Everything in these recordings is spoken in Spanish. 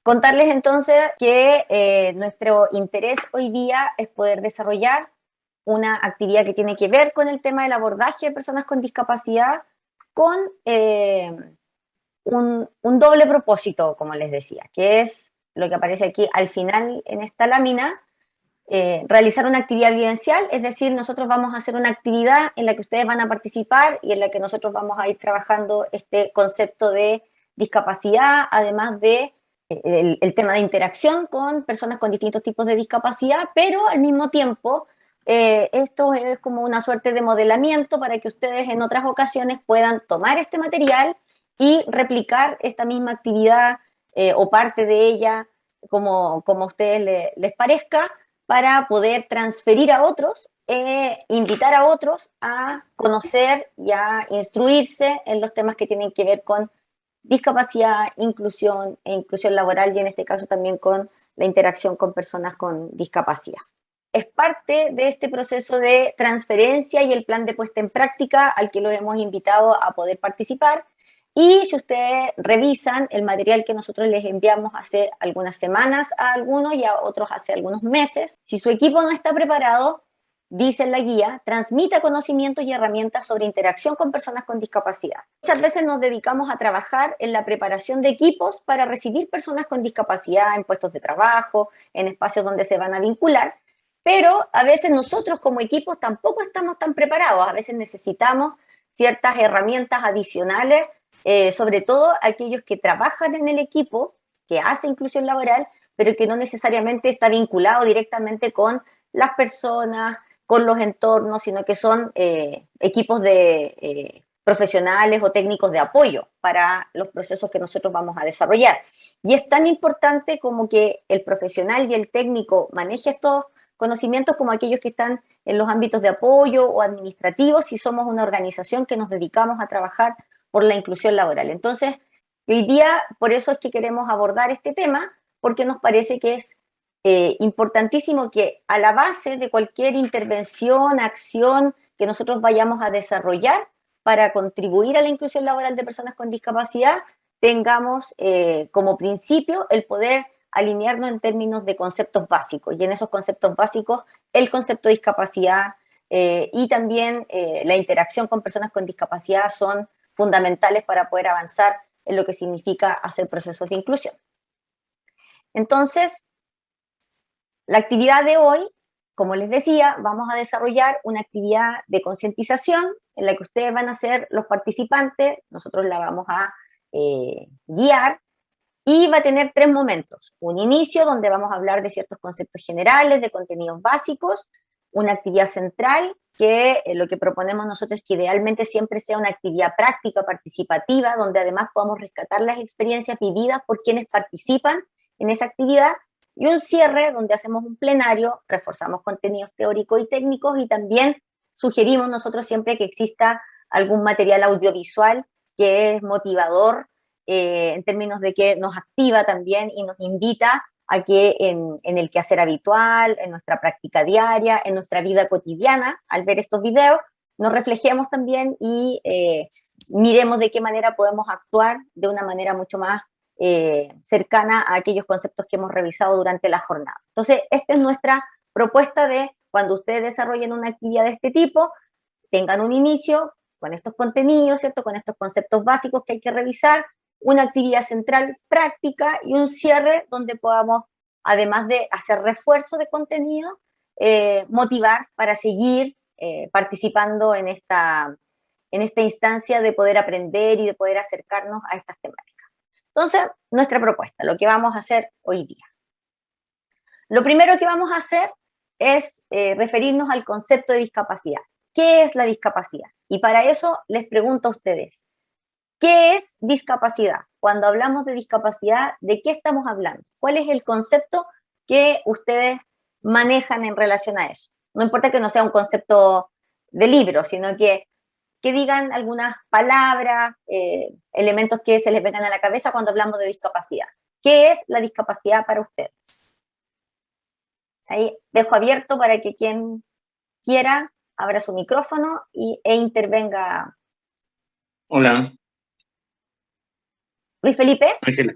Contarles entonces que nuestro interés hoy día es poder desarrollar una actividad que tiene que ver con el tema del abordaje de personas con discapacidad con un doble propósito, como les decía, que es lo que aparece aquí al final en esta lámina, realizar una actividad vivencial, es decir, nosotros vamos a hacer una actividad en la que ustedes van a participar y en la que nosotros vamos a ir trabajando este concepto de discapacidad, además de el tema de interacción con personas con distintos tipos de discapacidad, pero al mismo tiempo esto es como una suerte de modelamiento para que ustedes en otras ocasiones puedan tomar este material y replicar esta misma actividad o parte de ella como a ustedes les parezca, para poder transferir a otros, invitar a otros a conocer y a instruirse en los temas que tienen que ver con discapacidad, inclusión e inclusión laboral y en este caso también con la interacción con personas con discapacidad. Es parte de este proceso de transferencia y el plan de puesta en práctica al que los hemos invitado a poder participar. Y si ustedes revisan el material que nosotros les enviamos hace algunas semanas a algunos y a otros hace algunos meses, si su equipo no está preparado, dice en la guía, transmita conocimientos y herramientas sobre interacción con personas con discapacidad. Muchas veces nos dedicamos a trabajar en la preparación de equipos para recibir personas con discapacidad en puestos de trabajo, en espacios donde se van a vincular, pero a veces nosotros como equipos tampoco estamos tan preparados, a veces necesitamos ciertas herramientas adicionales, sobre todo aquellos que trabajan en el equipo, que hace inclusión laboral, pero que no necesariamente está vinculado directamente con las personas, con los entornos, sino que son equipos de profesionales o técnicos de apoyo para los procesos que nosotros vamos a desarrollar. Y es tan importante como que el profesional y el técnico maneje estos conocimientos como aquellos que están en los ámbitos de apoyo o administrativos si somos una organización que nos dedicamos a trabajar por la inclusión laboral. Entonces, hoy día, por eso es que queremos abordar este tema, porque nos parece que es importantísimo que a la base de cualquier intervención, acción que nosotros vayamos a desarrollar para contribuir a la inclusión laboral de personas con discapacidad, tengamos como principio el poder alinearnos en términos de conceptos básicos, y en esos conceptos básicos el concepto de discapacidad y también la interacción con personas con discapacidad son fundamentales para poder avanzar en lo que significa hacer procesos de inclusión. Entonces, la actividad de hoy, como les decía, vamos a desarrollar una actividad de concientización en la que ustedes van a ser los participantes, nosotros la vamos a guiar, y va a tener 3 momentos. Un inicio donde vamos a hablar de ciertos conceptos generales, de contenidos básicos, una actividad central, que lo que proponemos nosotros es que idealmente siempre sea una actividad práctica, participativa, donde además podamos rescatar las experiencias vividas por quienes participan en esa actividad, y un cierre donde hacemos un plenario, reforzamos contenidos teóricos y técnicos y también sugerimos nosotros siempre que exista algún material audiovisual que es motivador, en términos de que nos activa también y nos invita a que en el quehacer habitual, en nuestra práctica diaria, en nuestra vida cotidiana, al ver estos videos, nos reflejemos también y miremos de qué manera podemos actuar de una manera mucho más cercana a aquellos conceptos que hemos revisado durante la jornada. Entonces, esta es nuestra propuesta de cuando ustedes desarrollen una actividad de este tipo, tengan un inicio con estos contenidos, ¿cierto? Con estos conceptos básicos que hay que revisar, una actividad central práctica y un cierre donde podamos, además de hacer refuerzo de contenido, motivar para seguir participando en esta instancia de poder aprender y de poder acercarnos a estas temáticas. Entonces, nuestra propuesta, lo que vamos a hacer hoy día. Lo primero que vamos a hacer es referirnos al concepto de discapacidad. ¿Qué es la discapacidad? Y para eso les pregunto a ustedes, ¿qué es discapacidad? Cuando hablamos de discapacidad, ¿de qué estamos hablando? ¿Cuál es el concepto que ustedes manejan en relación a eso? No importa que no sea un concepto de libro, sino que digan algunas palabras, elementos que se les vengan a la cabeza cuando hablamos de discapacidad. ¿Qué es la discapacidad para ustedes? Ahí dejo abierto para que quien quiera abra su micrófono e intervenga. Hola. Luis Felipe. Ángela.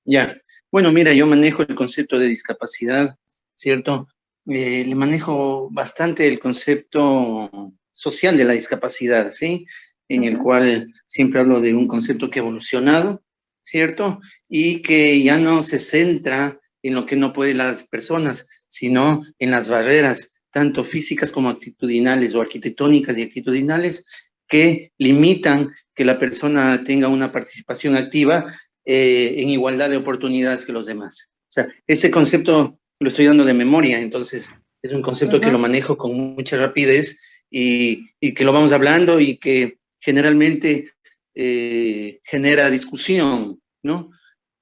Ya. Bueno, mira, yo manejo el concepto de discapacidad, ¿cierto? Le manejo bastante el concepto social de la discapacidad, ¿sí? En el Ujú. cual siempre hablo de un concepto que ha evolucionado, ¿cierto? Y que ya no se centra en lo que no pueden las personas, sino en las barreras, tanto físicas como actitudinales o arquitectónicas y actitudinales, que limitan que la persona tenga una participación activa en igualdad de oportunidades que los demás. O sea, ese concepto lo estoy dando de memoria, entonces es un concepto que lo Ujú. manejo con mucha rapidez y que lo vamos hablando y que generalmente genera discusión, ¿no?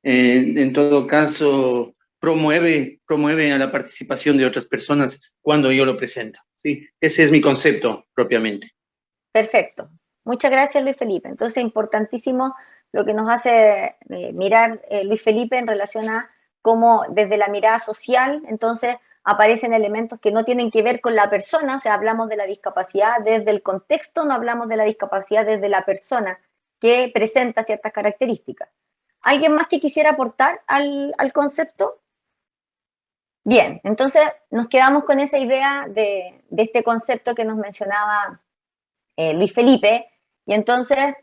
En todo caso, promueve a la participación de otras personas cuando yo lo presento, ¿sí? Ese es mi concepto propiamente. Perfecto. Muchas gracias, Luis Felipe. Entonces, importantísimo lo que nos hace mirar Luis Felipe en relación a cómo desde la mirada social, entonces aparecen elementos que no tienen que ver con la persona, o sea, hablamos de la discapacidad desde el contexto, no hablamos de la discapacidad desde la persona que presenta ciertas características. ¿Alguien más que quisiera aportar al concepto? Bien, entonces nos quedamos con esa idea de este concepto que nos mencionaba Luis Felipe, y entonces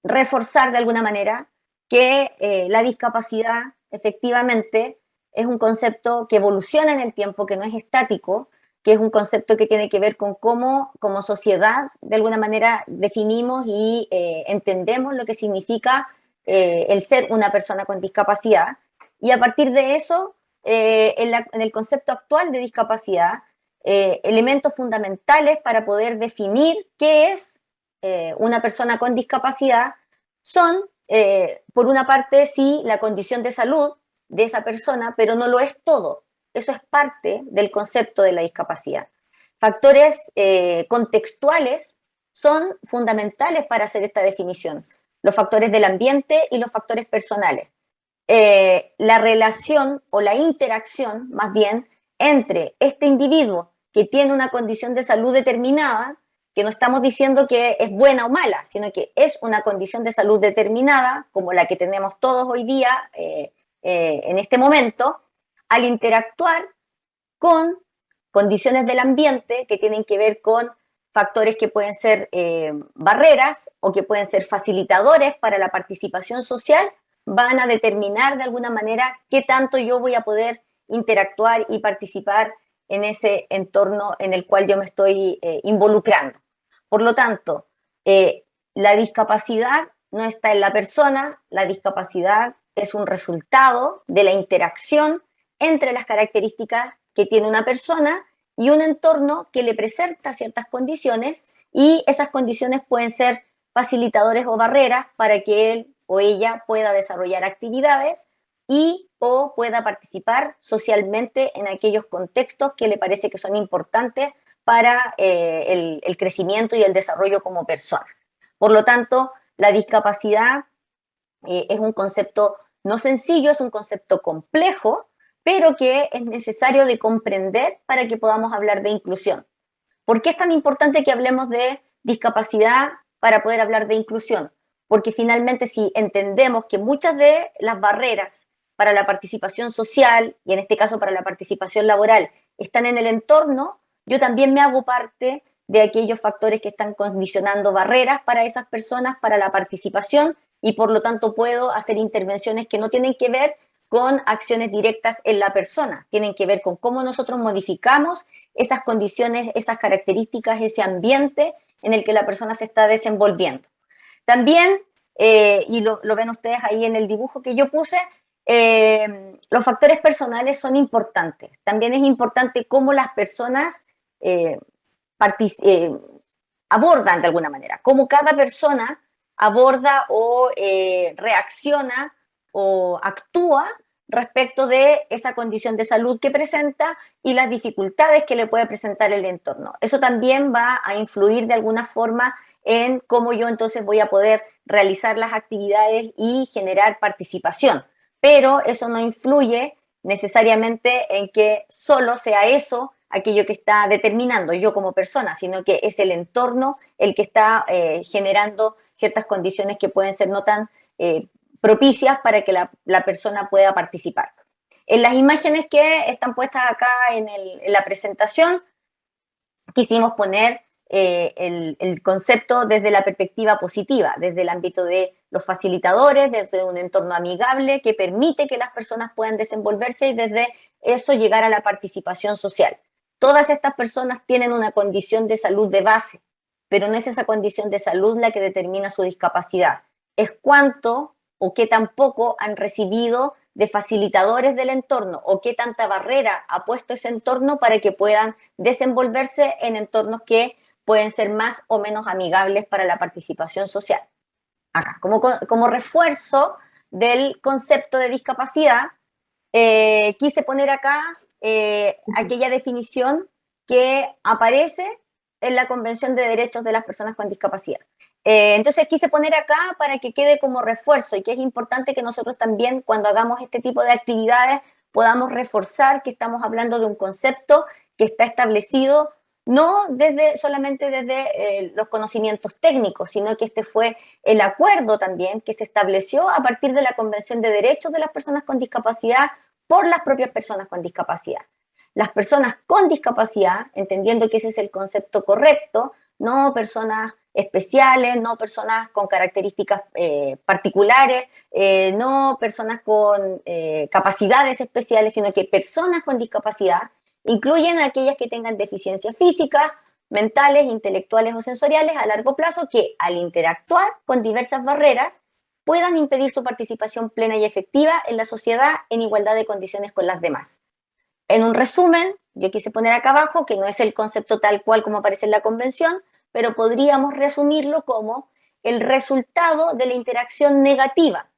reforzar de alguna manera que la discapacidad efectivamente es un concepto que evoluciona en el tiempo, que no es estático, que es un concepto que tiene que ver con cómo como sociedad de alguna manera definimos y entendemos lo que significa el ser una persona con discapacidad. Y a partir de eso, en el concepto actual de discapacidad, elementos fundamentales para poder definir qué es una persona con discapacidad son, por una parte, sí, la condición de salud de esa persona, pero no lo es todo. Eso es parte del concepto de la discapacidad. Factores contextuales son fundamentales para hacer esta definición. Los factores del ambiente y los factores personales. La relación o la interacción, más bien, entre este individuo que tiene una condición de salud determinada, que no estamos diciendo que es buena o mala, sino que es una condición de salud determinada, como la que tenemos todos hoy día en este momento, al interactuar con condiciones del ambiente que tienen que ver con factores que pueden ser barreras o que pueden ser facilitadores para la participación social, van a determinar de alguna manera qué tanto yo voy a poder interactuar y participar en ese entorno en el cual yo me estoy involucrando. Por lo tanto, la discapacidad no está en la persona, la discapacidad es un resultado de la interacción entre las características que tiene una persona y un entorno que le presenta ciertas condiciones, y esas condiciones pueden ser facilitadores o barreras para que él o ella pueda desarrollar actividades y o pueda participar socialmente en aquellos contextos que le parece que son importantes para el crecimiento y el desarrollo como persona. Por lo tanto, la discapacidad es un concepto no sencillo, es un concepto complejo, pero que es necesario de comprender para que podamos hablar de inclusión. ¿Por qué es tan importante que hablemos de discapacidad para poder hablar de inclusión? Porque finalmente si entendemos que muchas de las barreras para la participación social, y en este caso para la participación laboral, están en el entorno, yo también me hago parte de aquellos factores que están condicionando barreras para esas personas, para la participación, y por lo tanto puedo hacer intervenciones que no tienen que ver con acciones directas en la persona, tienen que ver con cómo nosotros modificamos esas condiciones, esas características, ese ambiente en el que la persona se está desenvolviendo. También, y lo ven ustedes ahí en el dibujo que yo puse, los factores personales son importantes. También es importante cómo las personas eh, eh, abordan de alguna manera, cómo cada persona aborda o reacciona o actúa respecto de esa condición de salud que presenta y las dificultades que le puede presentar el entorno. Eso también va a influir de alguna forma en cómo yo entonces voy a poder realizar las actividades y generar participación. Pero eso no influye necesariamente en que solo sea eso aquello que está determinando yo como persona, sino que es el entorno el que está generando ciertas condiciones que pueden ser no tan propicias para que la persona pueda participar. En las imágenes que están puestas acá en la presentación, quisimos poner el concepto desde la perspectiva positiva, desde el ámbito de los facilitadores, desde un entorno amigable que permite que las personas puedan desenvolverse y desde eso llegar a la participación social. Todas estas personas tienen una condición de salud de base, pero no es esa condición de salud la que determina su discapacidad, es cuánto o qué tan poco han recibido de facilitadores del entorno o qué tanta barrera ha puesto ese entorno para que puedan desenvolverse en entornos que pueden ser más o menos amigables para la participación social. Acá, como refuerzo del concepto de discapacidad, quise poner acá aquella definición que aparece en la Convención de Derechos de las Personas con Discapacidad. Entonces quise poner acá para que quede como refuerzo y que es importante que nosotros también cuando hagamos este tipo de actividades podamos reforzar que estamos hablando de un concepto que está establecido no solamente desde los conocimientos técnicos, sino que este fue el acuerdo también que se estableció a partir de la Convención de Derechos de las Personas con Discapacidad por las propias personas con discapacidad. Las personas con discapacidad, entendiendo que ese es el concepto correcto, no personas especiales, no personas con características particulares, no personas con capacidades especiales, sino que personas con discapacidad incluyen a aquellas que tengan deficiencias físicas, mentales, intelectuales o sensoriales a largo plazo que al interactuar con diversas barreras puedan impedir su participación plena y efectiva en la sociedad en igualdad de condiciones con las demás. En un resumen, yo quise poner acá abajo, que no es el concepto tal cual como aparece en la convención, pero podríamos resumirlo como el resultado de la interacción negativa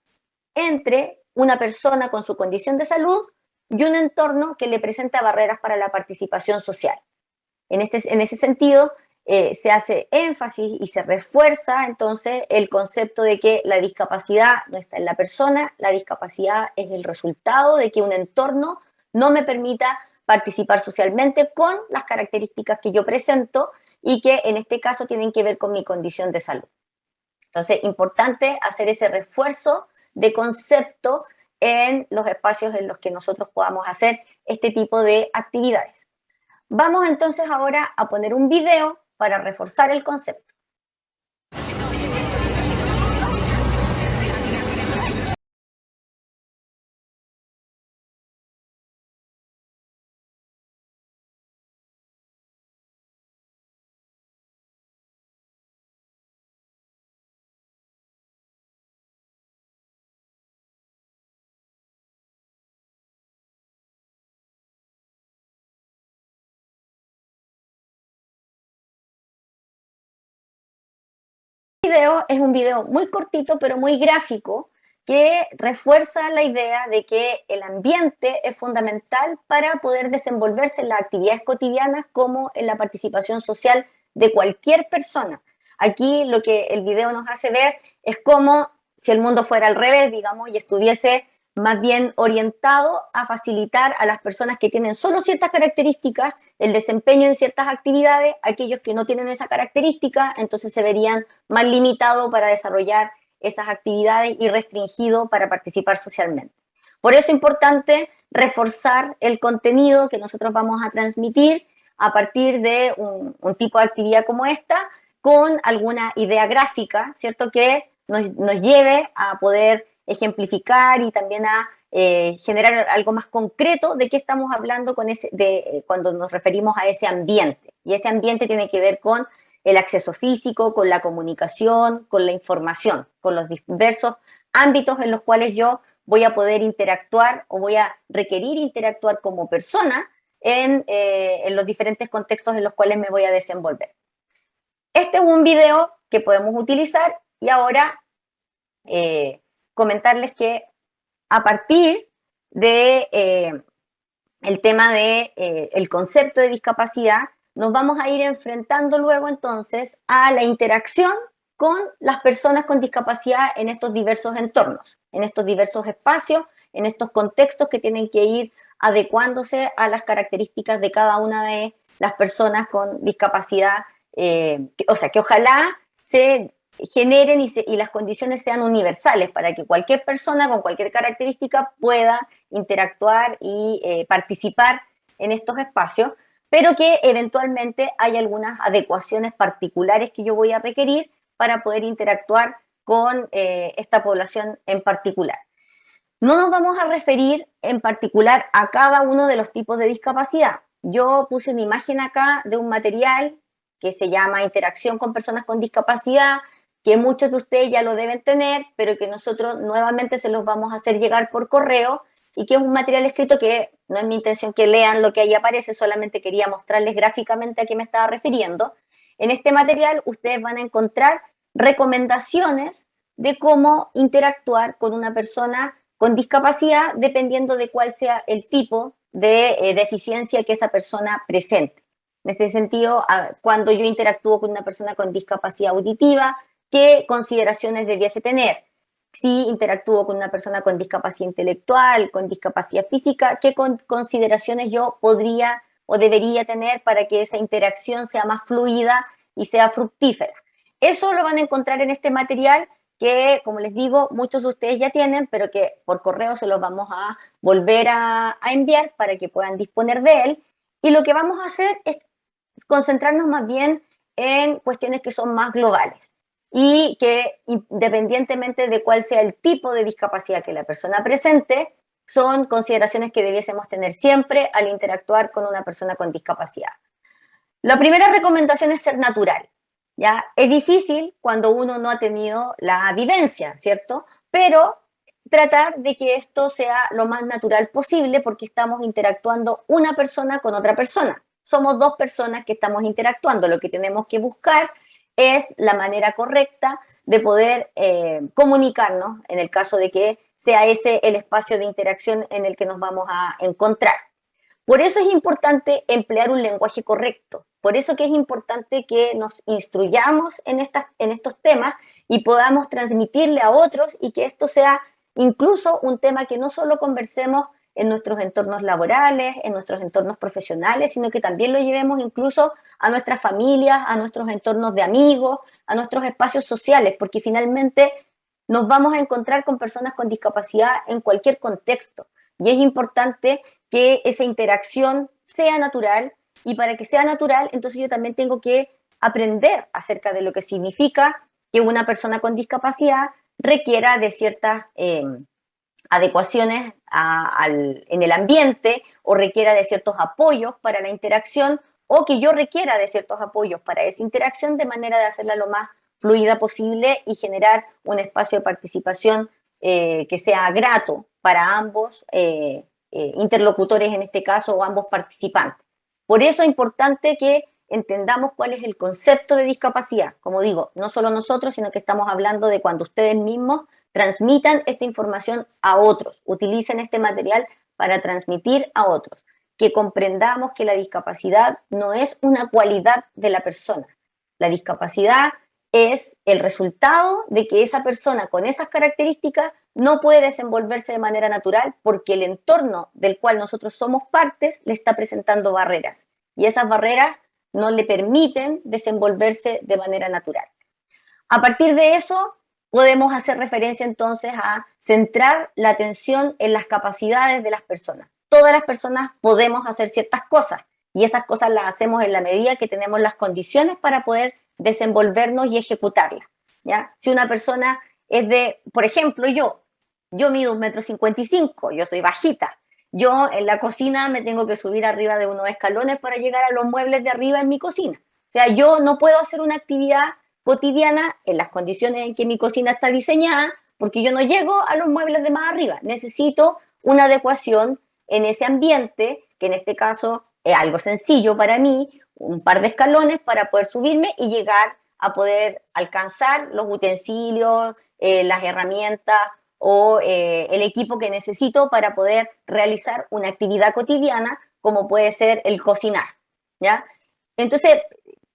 entre una persona con su condición de salud y un entorno que le presenta barreras para la participación social. En ese sentido, se hace énfasis y se refuerza entonces el concepto de que la discapacidad no está en la persona, la discapacidad es el resultado de que un entorno no me permita participar socialmente con las características que yo presento y que en este caso tienen que ver con mi condición de salud. Entonces, importante hacer ese refuerzo de concepto en los espacios en los que nosotros podamos hacer este tipo de actividades. Vamos entonces ahora a poner un video para reforzar el concepto. Video es un video muy cortito pero muy gráfico que refuerza la idea de que el ambiente es fundamental para poder desenvolverse en las actividades cotidianas como en la participación social de cualquier persona. Aquí lo que el video nos hace ver es como si el mundo fuera al revés, digamos, y estuviese más bien orientado a facilitar a las personas que tienen solo ciertas características el desempeño en ciertas actividades, aquellos que no tienen esa característica, entonces se verían más limitados para desarrollar esas actividades y restringido para participar socialmente. Por eso es importante reforzar el contenido que nosotros vamos a transmitir a partir de un tipo de actividad como esta, con alguna idea gráfica, ¿cierto? Que nos lleve a poder ejemplificar y también a generar algo más concreto de qué estamos hablando cuando nos referimos a ese ambiente. Y ese ambiente tiene que ver con el acceso físico, con la comunicación, con la información, con los diversos ámbitos en los cuales yo voy a poder interactuar o voy a requerir interactuar como persona en los diferentes contextos en los cuales me voy a desenvolver. Este es un video que podemos utilizar y ahora comentarles que a partir de el tema de el concepto de discapacidad, nos vamos a ir enfrentando luego entonces a la interacción con las personas con discapacidad en estos diversos entornos, en estos diversos espacios, en estos contextos que tienen que ir adecuándose a las características de cada una de las personas con discapacidad, o sea, que ojalá se generen y las condiciones sean universales para que cualquier persona con cualquier característica pueda interactuar y participar en estos espacios, pero que eventualmente hay algunas adecuaciones particulares que yo voy a requerir para poder interactuar con esta población en particular. No nos vamos a referir en particular a cada uno de los tipos de discapacidad. Yo puse una imagen acá de un material que se llama Interacción con personas con discapacidad, que muchos de ustedes ya lo deben tener, pero que nosotros nuevamente se los vamos a hacer llegar por correo, y que es un material escrito que no es mi intención que lean lo que ahí aparece, solamente quería mostrarles gráficamente a qué me estaba refiriendo. En este material ustedes van a encontrar recomendaciones de cómo interactuar con una persona con discapacidad dependiendo de cuál sea el tipo de deficiencia que esa persona presente. En este sentido, cuando yo interactúo con una persona con discapacidad auditiva, ¿qué consideraciones debiese tener? Si interactúo con una persona con discapacidad intelectual, con discapacidad física, ¿qué consideraciones yo podría o debería tener para que esa interacción sea más fluida y sea fructífera? Eso lo van a encontrar en este material que, como les digo, muchos de ustedes ya tienen, pero que por correo se los vamos a volver a enviar para que puedan disponer de él. Y lo que vamos a hacer es concentrarnos más bien en cuestiones que son más globales y que, independientemente de cuál sea el tipo de discapacidad que la persona presente, son consideraciones que debiésemos tener siempre al interactuar con una persona con discapacidad. La primera recomendación es ser natural. ¿Ya? Es difícil cuando uno no ha tenido la vivencia, ¿cierto? Pero tratar de que esto sea lo más natural posible, porque estamos interactuando una persona con otra persona. Somos dos personas que estamos interactuando. Lo que tenemos que buscar es la manera correcta de poder comunicarnos, en el caso de que sea ese el espacio de interacción en el que nos vamos a encontrar. Por eso es importante emplear un lenguaje correcto. Por eso que es importante que nos instruyamos en estos temas y podamos transmitirle a otros, y que esto sea incluso un tema que no solo conversemos en nuestros entornos laborales, en nuestros entornos profesionales, sino que también lo llevemos incluso a nuestras familias, a nuestros entornos de amigos, a nuestros espacios sociales, porque finalmente nos vamos a encontrar con personas con discapacidad en cualquier contexto. Y es importante que esa interacción sea natural, y para que sea natural, entonces yo también tengo que aprender acerca de lo que significa que una persona con discapacidad requiera de ciertas adecuaciones en el ambiente, o requiera de ciertos apoyos para la interacción, o que yo requiera de ciertos apoyos para esa interacción, de manera de hacerla lo más fluida posible y generar un espacio de participación que sea grato para ambos interlocutores, en este caso, o ambos participantes. Por eso es importante que entendamos cuál es el concepto de discapacidad. Como digo, no solo nosotros, sino que estamos hablando de cuando ustedes mismos transmitan esta información a otros, utilicen este material para transmitir a otros, que comprendamos que la discapacidad no es una cualidad de la persona. La discapacidad es el resultado de que esa persona con esas características no puede desenvolverse de manera natural, porque el entorno del cual nosotros somos partes le está presentando barreras, y esas barreras no le permiten desenvolverse de manera natural. A partir de eso, podemos hacer referencia entonces a centrar la atención en las capacidades de las personas. Todas las personas podemos hacer ciertas cosas, y esas cosas las hacemos en la medida que tenemos las condiciones para poder desenvolvernos y ejecutarlas, ¿ya? Si una persona es de, por ejemplo, yo mido 1,55 m, yo soy bajita. Yo en la cocina me tengo que subir arriba de unos escalones para llegar a los muebles de arriba en mi cocina. O sea, yo no puedo hacer una actividad cotidiana en las condiciones en que mi cocina está diseñada, porque yo no llego a los muebles de más arriba. Necesito una adecuación en ese ambiente, que en este caso es algo sencillo para mí, un par de escalones para poder subirme y llegar a poder alcanzar los utensilios, las herramientas o el equipo que necesito para poder realizar una actividad cotidiana, como puede ser el cocinar, ¿ya? Entonces,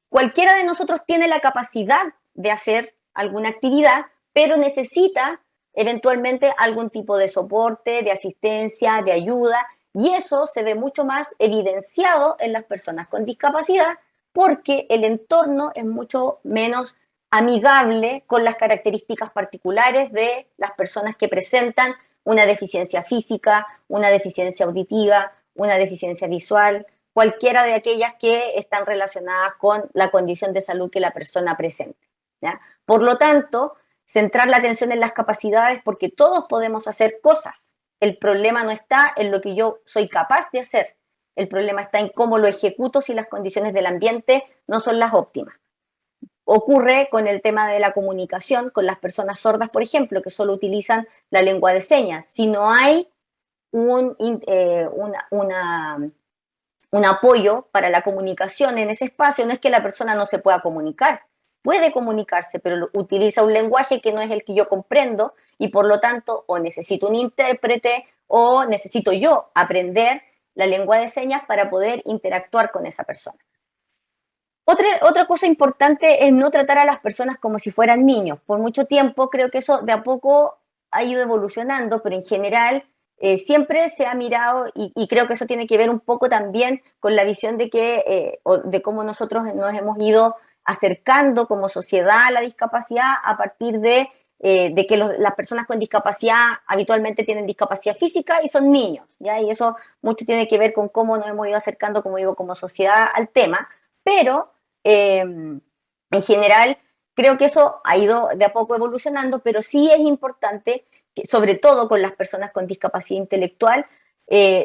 cualquiera de nosotros tiene la capacidad de hacer alguna actividad, pero necesita eventualmente algún tipo de soporte, de asistencia, de ayuda, y eso se ve mucho más evidenciado en las personas con discapacidad, porque el entorno es mucho menos amigable con las características particulares de las personas que presentan una deficiencia física, una deficiencia auditiva, una deficiencia visual, cualquiera de aquellas que están relacionadas con la condición de salud que la persona presenta, ¿ya? Por lo tanto, centrar la atención en las capacidades, porque todos podemos hacer cosas. El problema no está en lo que yo soy capaz de hacer, el problema está en cómo lo ejecuto si las condiciones del ambiente no son las óptimas. Ocurre con el tema de la comunicación, con las personas sordas, por ejemplo, que solo utilizan la lengua de señas. Si no hay un apoyo para la comunicación en ese espacio, no es que la persona no se pueda comunicar, puede comunicarse, pero utiliza un lenguaje que no es el que yo comprendo y por lo tanto o necesito un intérprete o necesito yo aprender la lengua de señas para poder interactuar con esa persona. Otra cosa importante es no tratar a las personas como si fueran niños. Por mucho tiempo creo que eso de a poco ha ido evolucionando, pero en general siempre se ha mirado, y creo que eso tiene que ver un poco también con la visión de cómo nosotros nos hemos ido acercando como sociedad a la discapacidad a partir de que las personas con discapacidad habitualmente tienen discapacidad física y son niños, ¿ya? Y eso mucho tiene que ver con cómo nos hemos ido acercando, como digo, como sociedad al tema, pero en general creo que eso ha ido de a poco evolucionando, pero sí es importante, sobre todo con las personas con discapacidad intelectual,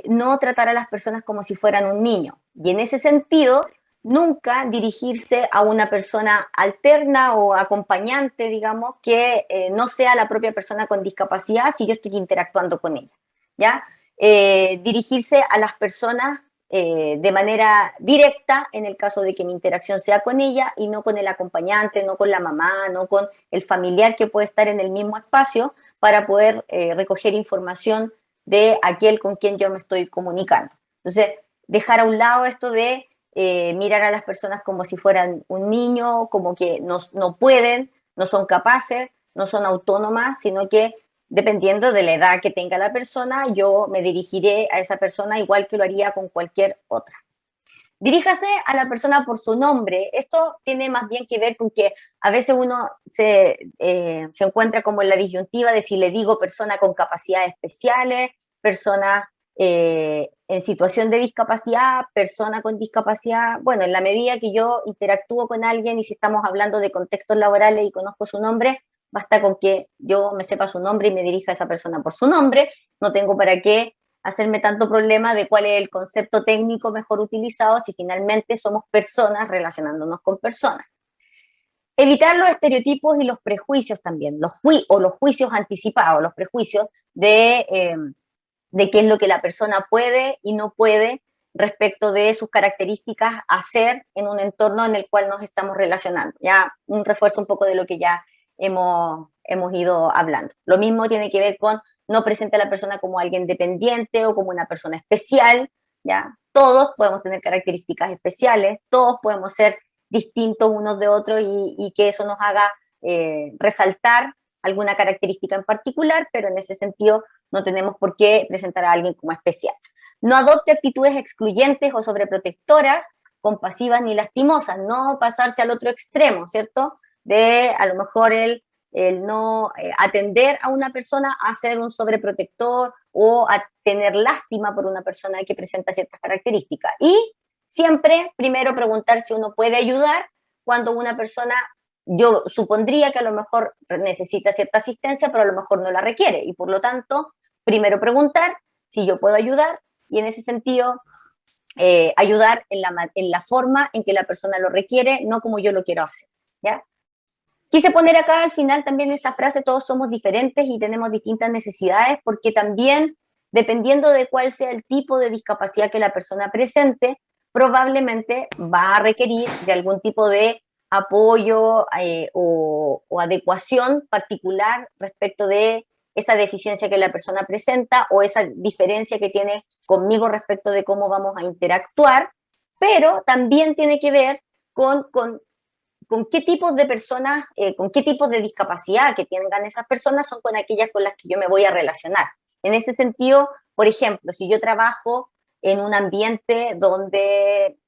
no tratar a las personas como si fueran un niño. Y en ese sentido, nunca dirigirse a una persona alterna o acompañante, digamos, que no sea la propia persona con discapacidad si yo estoy interactuando con ella, ¿ya? Dirigirse a las personas de manera directa en el caso de que mi interacción sea con ella y no con el acompañante, no con la mamá, no con el familiar que puede estar en el mismo espacio para poder recoger información de aquel con quien yo me estoy comunicando. Entonces, dejar a un lado esto de mirar a las personas como si fueran un niño, como que no pueden, no son capaces, no son autónomas, sino que dependiendo de la edad que tenga la persona, yo me dirigiré a esa persona igual que lo haría con cualquier otra. Diríjase a la persona por su nombre. Esto tiene más bien que ver con que a veces uno se encuentra como en la disyuntiva de si le digo persona con capacidades especiales, persona en situación de discapacidad, persona con discapacidad. Bueno, en la medida que yo interactúo con alguien y si estamos hablando de contextos laborales y conozco su nombre, basta con que yo me sepa su nombre y me dirija a esa persona por su nombre. No tengo para qué hacerme tanto problema de cuál es el concepto técnico mejor utilizado si finalmente somos personas relacionándonos con personas. Evitar los estereotipos y los prejuicios también, los juicios anticipados, los prejuicios de qué es lo que la persona puede y no puede respecto de sus características hacer en un entorno en el cual nos estamos relacionando. Ya un refuerzo un poco de lo que ya hemos ido hablando. Lo mismo tiene que ver con no presente a la persona como alguien dependiente o como una persona especial, ¿ya? Todos podemos tener características especiales, todos podemos ser distintos unos de otros y que eso nos haga resaltar alguna característica en particular, pero en ese sentido no tenemos por qué presentar a alguien como especial. No adopte actitudes excluyentes o sobreprotectoras, compasivas ni lastimosas, no pasarse al otro extremo, ¿cierto? De a lo mejor el no atender a una persona a ser un sobreprotector o a tener lástima por una persona que presenta ciertas características. Y siempre primero preguntar si uno puede ayudar cuando una persona, yo supondría que a lo mejor necesita cierta asistencia, pero a lo mejor no la requiere. Y por lo tanto, primero preguntar si yo puedo ayudar y en ese sentido ayudar en la forma en que la persona lo requiere, no como yo lo quiero hacer, ¿ya? Quise poner acá al final también esta frase, todos somos diferentes y tenemos distintas necesidades, porque también, dependiendo de cuál sea el tipo de discapacidad que la persona presente, probablemente va a requerir de algún tipo de apoyo o adecuación particular respecto de esa deficiencia que la persona presenta o esa diferencia que tiene conmigo respecto de cómo vamos a interactuar, pero también tiene que ver con qué tipos de personas, con qué tipos de discapacidad que tengan esas personas son con aquellas con las que yo me voy a relacionar. En ese sentido, por ejemplo, si yo trabajo en un ambiente donde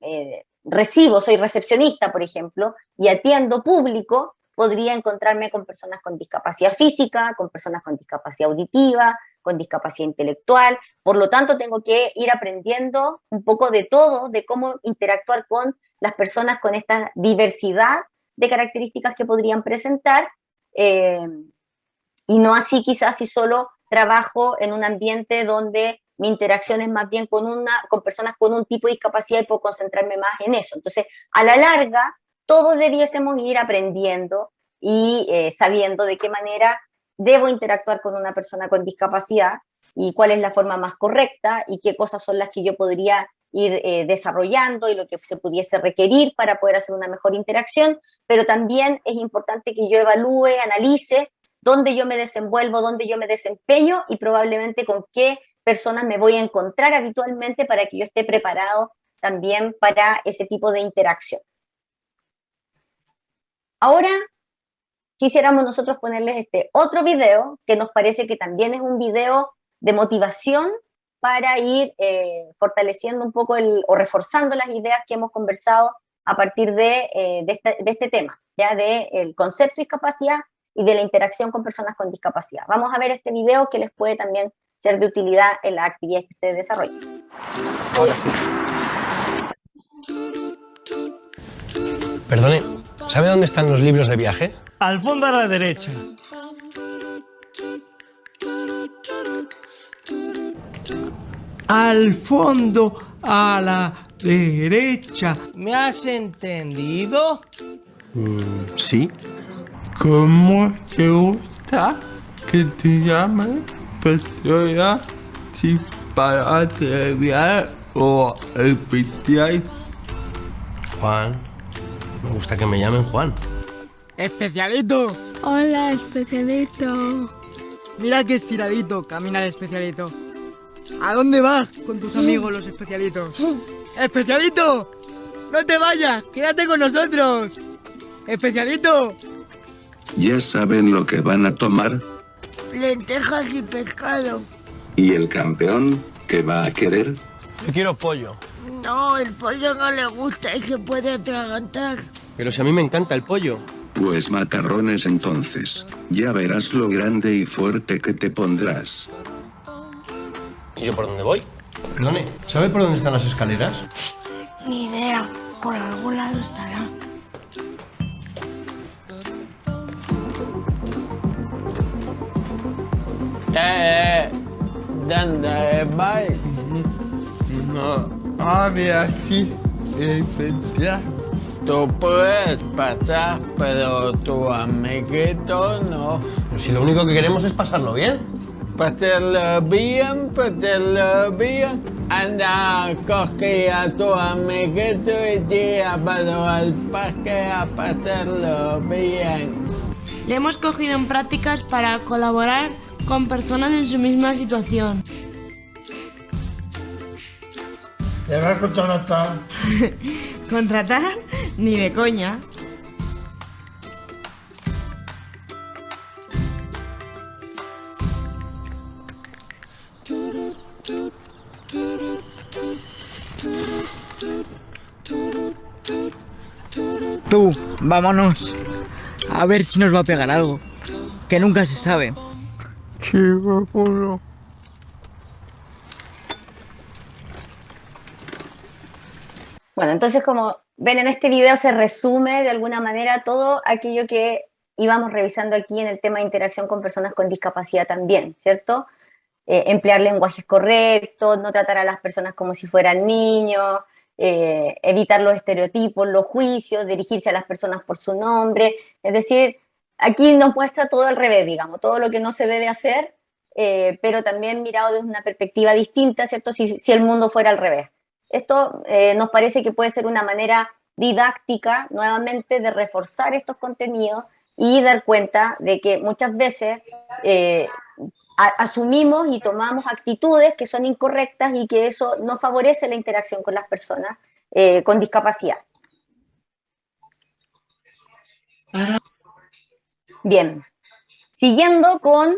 soy recepcionista, por ejemplo, y atiendo público, podría encontrarme con personas con discapacidad física, con personas con discapacidad auditiva, con discapacidad intelectual. Por lo tanto, tengo que ir aprendiendo un poco de todo, de cómo interactuar con las personas con esta diversidad de características que podrían presentar, y no así quizás si solo trabajo en un ambiente donde mi interacción es más bien con personas con un tipo de discapacidad y puedo concentrarme más en eso. Entonces, a la larga, todos debiésemos ir aprendiendo y sabiendo de qué manera debo interactuar con una persona con discapacidad y cuál es la forma más correcta y qué cosas son las que yo podría ir desarrollando y lo que se pudiese requerir para poder hacer una mejor interacción, pero también es importante que yo evalúe, analice dónde yo me desenvuelvo, dónde yo me desempeño y probablemente con qué personas me voy a encontrar habitualmente para que yo esté preparado también para ese tipo de interacción. Ahora quisiéramos nosotros ponerles este otro video que nos parece que también es un video de motivación para ir fortaleciendo un poco o reforzando las ideas que hemos conversado a partir de este tema, ya del concepto de discapacidad y de la interacción con personas con discapacidad. Vamos a ver este video que les puede también ser de utilidad en las actividades que ustedes desarrollen. Ahora sí. Perdone, ¿sabe dónde están los libros de viaje? Al fondo a la derecha. Al fondo a la derecha. ¿Me has entendido? Sí. ¿Cómo te gusta que te llamen persona sin para abreviar o especial? Juan. Me gusta que me llamen Juan. ¡Especialito! Hola, especialito. Mira qué estiradito camina el especialito. ¿A dónde vas con tus amigos los especialitos? ¡Especialito! ¡No te vayas! ¡Quédate con nosotros! ¡Especialito! Ya saben lo que van a tomar. Lentejas y pescado. ¿Y el campeón qué va a querer? Yo quiero pollo. No, el pollo no le gusta y se puede atragantar. Pero si a mí me encanta el pollo. Pues macarrones entonces. Ya verás lo grande y fuerte que te pondrás. ¿Y yo por dónde voy? Perdone, ¿sabe por dónde están las escaleras? Ni idea, por algún lado estará. ¿Dónde vais? No, habla así, especial. Tú puedes pasar, pero tu amiguito no. Pero si lo único que queremos es pasarlo bien. Pasarlo bien, pasarlo bien. Anda, coge a tu amiguito y llévalo al parque a pasarlo bien. Le hemos cogido en prácticas para colaborar con personas en su misma situación. ¿Le vas a contratar? ¿Contratar? Ni de coña. Tú, vámonos. A ver si nos va a pegar algo. Que nunca se sabe. Sí, vámonos. Bueno, entonces como ven en este video se resume de alguna manera todo aquello que íbamos revisando aquí en el tema de interacción con personas con discapacidad también, ¿cierto? Emplear lenguajes correctos, no tratar a las personas como si fueran niños, evitar los estereotipos, los juicios, dirigirse a las personas por su nombre. Es decir, aquí nos muestra todo al revés, digamos, todo lo que no se debe hacer, pero también mirado desde una perspectiva distinta, ¿cierto? Si el mundo fuera al revés. Esto nos parece que puede ser una manera didáctica, nuevamente, de reforzar estos contenidos y dar cuenta de que muchas veces asumimos y tomamos actitudes que son incorrectas y que eso no favorece la interacción con las personas con discapacidad. Bien, siguiendo con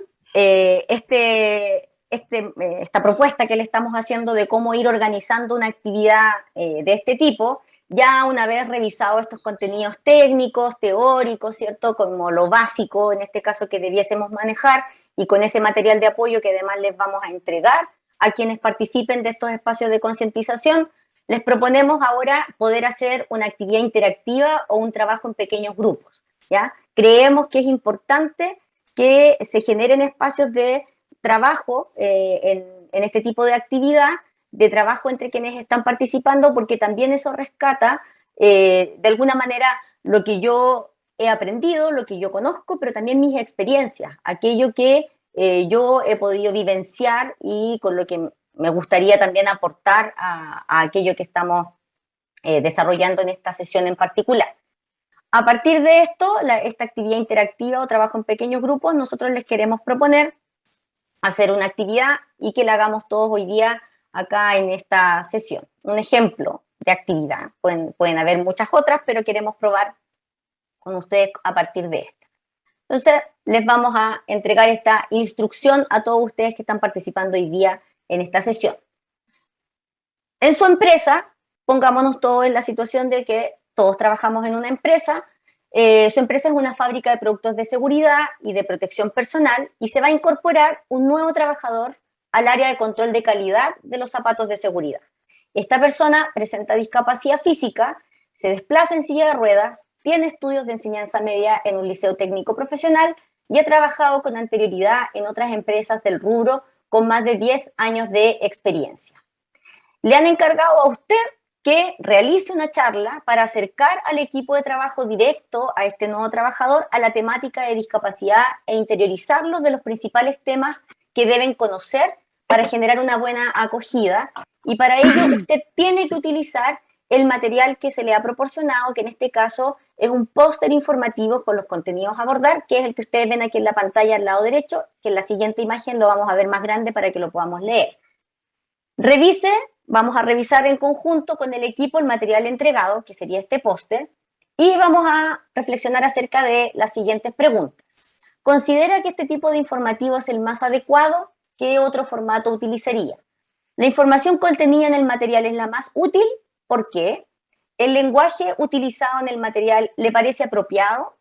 esta propuesta que le estamos haciendo de cómo ir organizando una actividad de este tipo, Ya una vez revisado estos contenidos técnicos, teóricos, ¿cierto? Como lo básico, en este caso, que debiésemos manejar, y con ese material de apoyo que además les vamos a entregar a quienes participen de estos espacios de concientización, les proponemos ahora poder hacer una actividad interactiva o un trabajo en pequeños grupos, ¿ya? Creemos que es importante que se generen espacios de trabajo en este tipo de actividad, de trabajo entre quienes están participando, porque también eso rescata de alguna manera lo que yo he aprendido, lo que yo conozco, pero también mis experiencias, aquello que yo he podido vivenciar y con lo que me gustaría también aportar a aquello que estamos desarrollando en esta sesión en particular. A partir de esto, esta actividad interactiva o trabajo en pequeños grupos, nosotros les queremos proponer hacer una actividad y que la hagamos todos hoy día acá en esta sesión. Un ejemplo de actividad. Pueden haber muchas otras, pero queremos probar con ustedes a partir de esta. Entonces, les vamos a entregar esta instrucción a todos ustedes que están participando hoy día en esta sesión. En su empresa, pongámonos todos en la situación de que todos trabajamos en una empresa. Su empresa es una fábrica de productos de seguridad y de protección personal y se va a incorporar un nuevo trabajador al área de control de calidad de los zapatos de seguridad. Esta persona presenta discapacidad física, se desplaza en silla de ruedas, tiene estudios de enseñanza media en un liceo técnico profesional y ha trabajado con anterioridad en otras empresas del rubro con más de 10 años de experiencia. Le han encargado a usted que realice una charla para acercar al equipo de trabajo directo a este nuevo trabajador a la temática de discapacidad e interiorizarlo de los principales temas que deben conocer para generar una buena acogida, y para ello usted tiene que utilizar el material que se le ha proporcionado, que en este caso es un póster informativo con los contenidos a abordar, que es el que ustedes ven aquí en la pantalla al lado derecho, que en la siguiente imagen lo vamos a ver más grande para que lo podamos leer. Revise, vamos a revisar en conjunto con el equipo el material entregado, que sería este póster, y vamos a reflexionar acerca de las siguientes preguntas. ¿Considera que este tipo de informativo es el más adecuado? ¿Qué otro formato utilizaría? ¿La información contenida en el material es la más útil? ¿Por qué? ¿El lenguaje utilizado en el material le parece apropiado?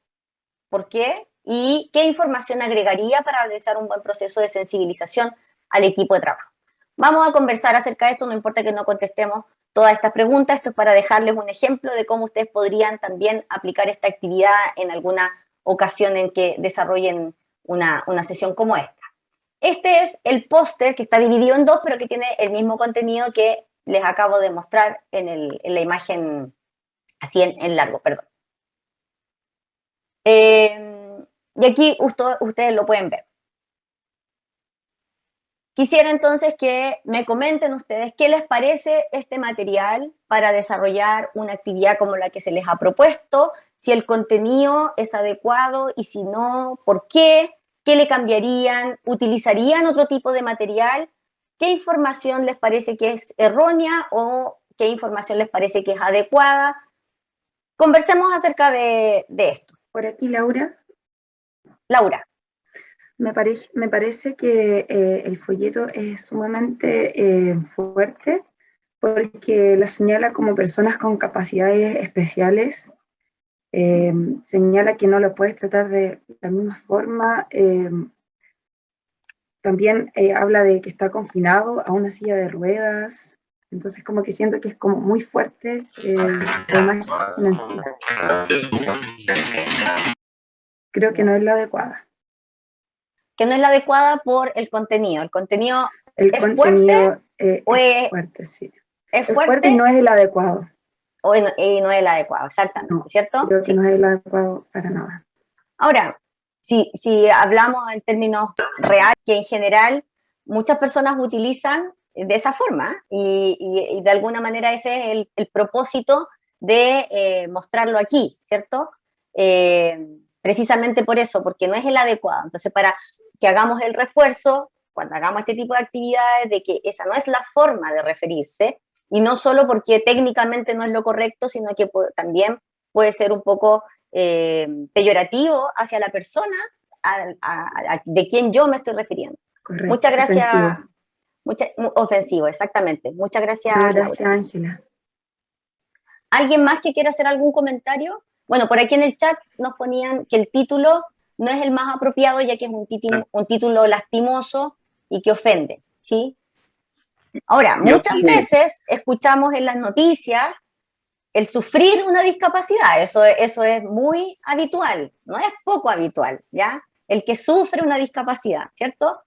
¿Por qué? ¿Y qué información agregaría para realizar un buen proceso de sensibilización al equipo de trabajo? Vamos a conversar acerca de esto, no importa que no contestemos todas estas preguntas, esto es para dejarles un ejemplo de cómo ustedes podrían también aplicar esta actividad en alguna ocasión en que desarrollen una sesión como esta. Este es el póster que está dividido en dos, pero que tiene el mismo contenido que les acabo de mostrar en la imagen, así en largo, perdón. Y aquí ustedes lo pueden ver. Quisiera entonces que me comenten ustedes qué les parece este material para desarrollar una actividad como la que se les ha propuesto, si el contenido es adecuado y si no, ¿por qué? ¿Qué le cambiarían? ¿Utilizarían otro tipo de material? ¿Qué información les parece que es errónea o qué información les parece que es adecuada? Conversemos acerca de esto. Por aquí, Laura. Laura. Me parece que el folleto es sumamente fuerte porque la señala como personas con capacidades especiales, señala que no lo puedes tratar de la misma forma, también habla de que está confinado a una silla de ruedas, entonces como que siento que es como muy fuerte la imagen en sí. Creo que no es la adecuada. Que no es la adecuada por el contenido. ¿El contenido es fuerte? Es fuerte, sí. ¿Es fuerte y no es el adecuado. Y no es el adecuado, exactamente, no, ¿cierto? Creo que no es el adecuado para nada. Ahora, si hablamos en términos reales, que en general muchas personas utilizan de esa forma y de alguna manera ese es el propósito de mostrarlo aquí, ¿cierto? Precisamente por eso, porque no es el adecuado. Entonces, para que hagamos el refuerzo, cuando hagamos este tipo de actividades, de que esa no es la forma de referirse, y no solo porque técnicamente no es lo correcto, sino que también puede ser un poco peyorativo hacia la persona de quien yo me estoy refiriendo. Correcto. Muchas gracias. Ofensivo, exactamente. Muchas gracias. Gracias, Ángela. ¿Alguien más que quiera hacer algún comentario? Bueno, por aquí en el chat nos ponían que el título no es el más apropiado, ya que es un título lastimoso y que ofende, ¿sí? Ahora, muchas veces escuchamos en las noticias el sufrir una discapacidad, eso es muy habitual, no es poco habitual, ¿ya? El que sufre una discapacidad, ¿cierto?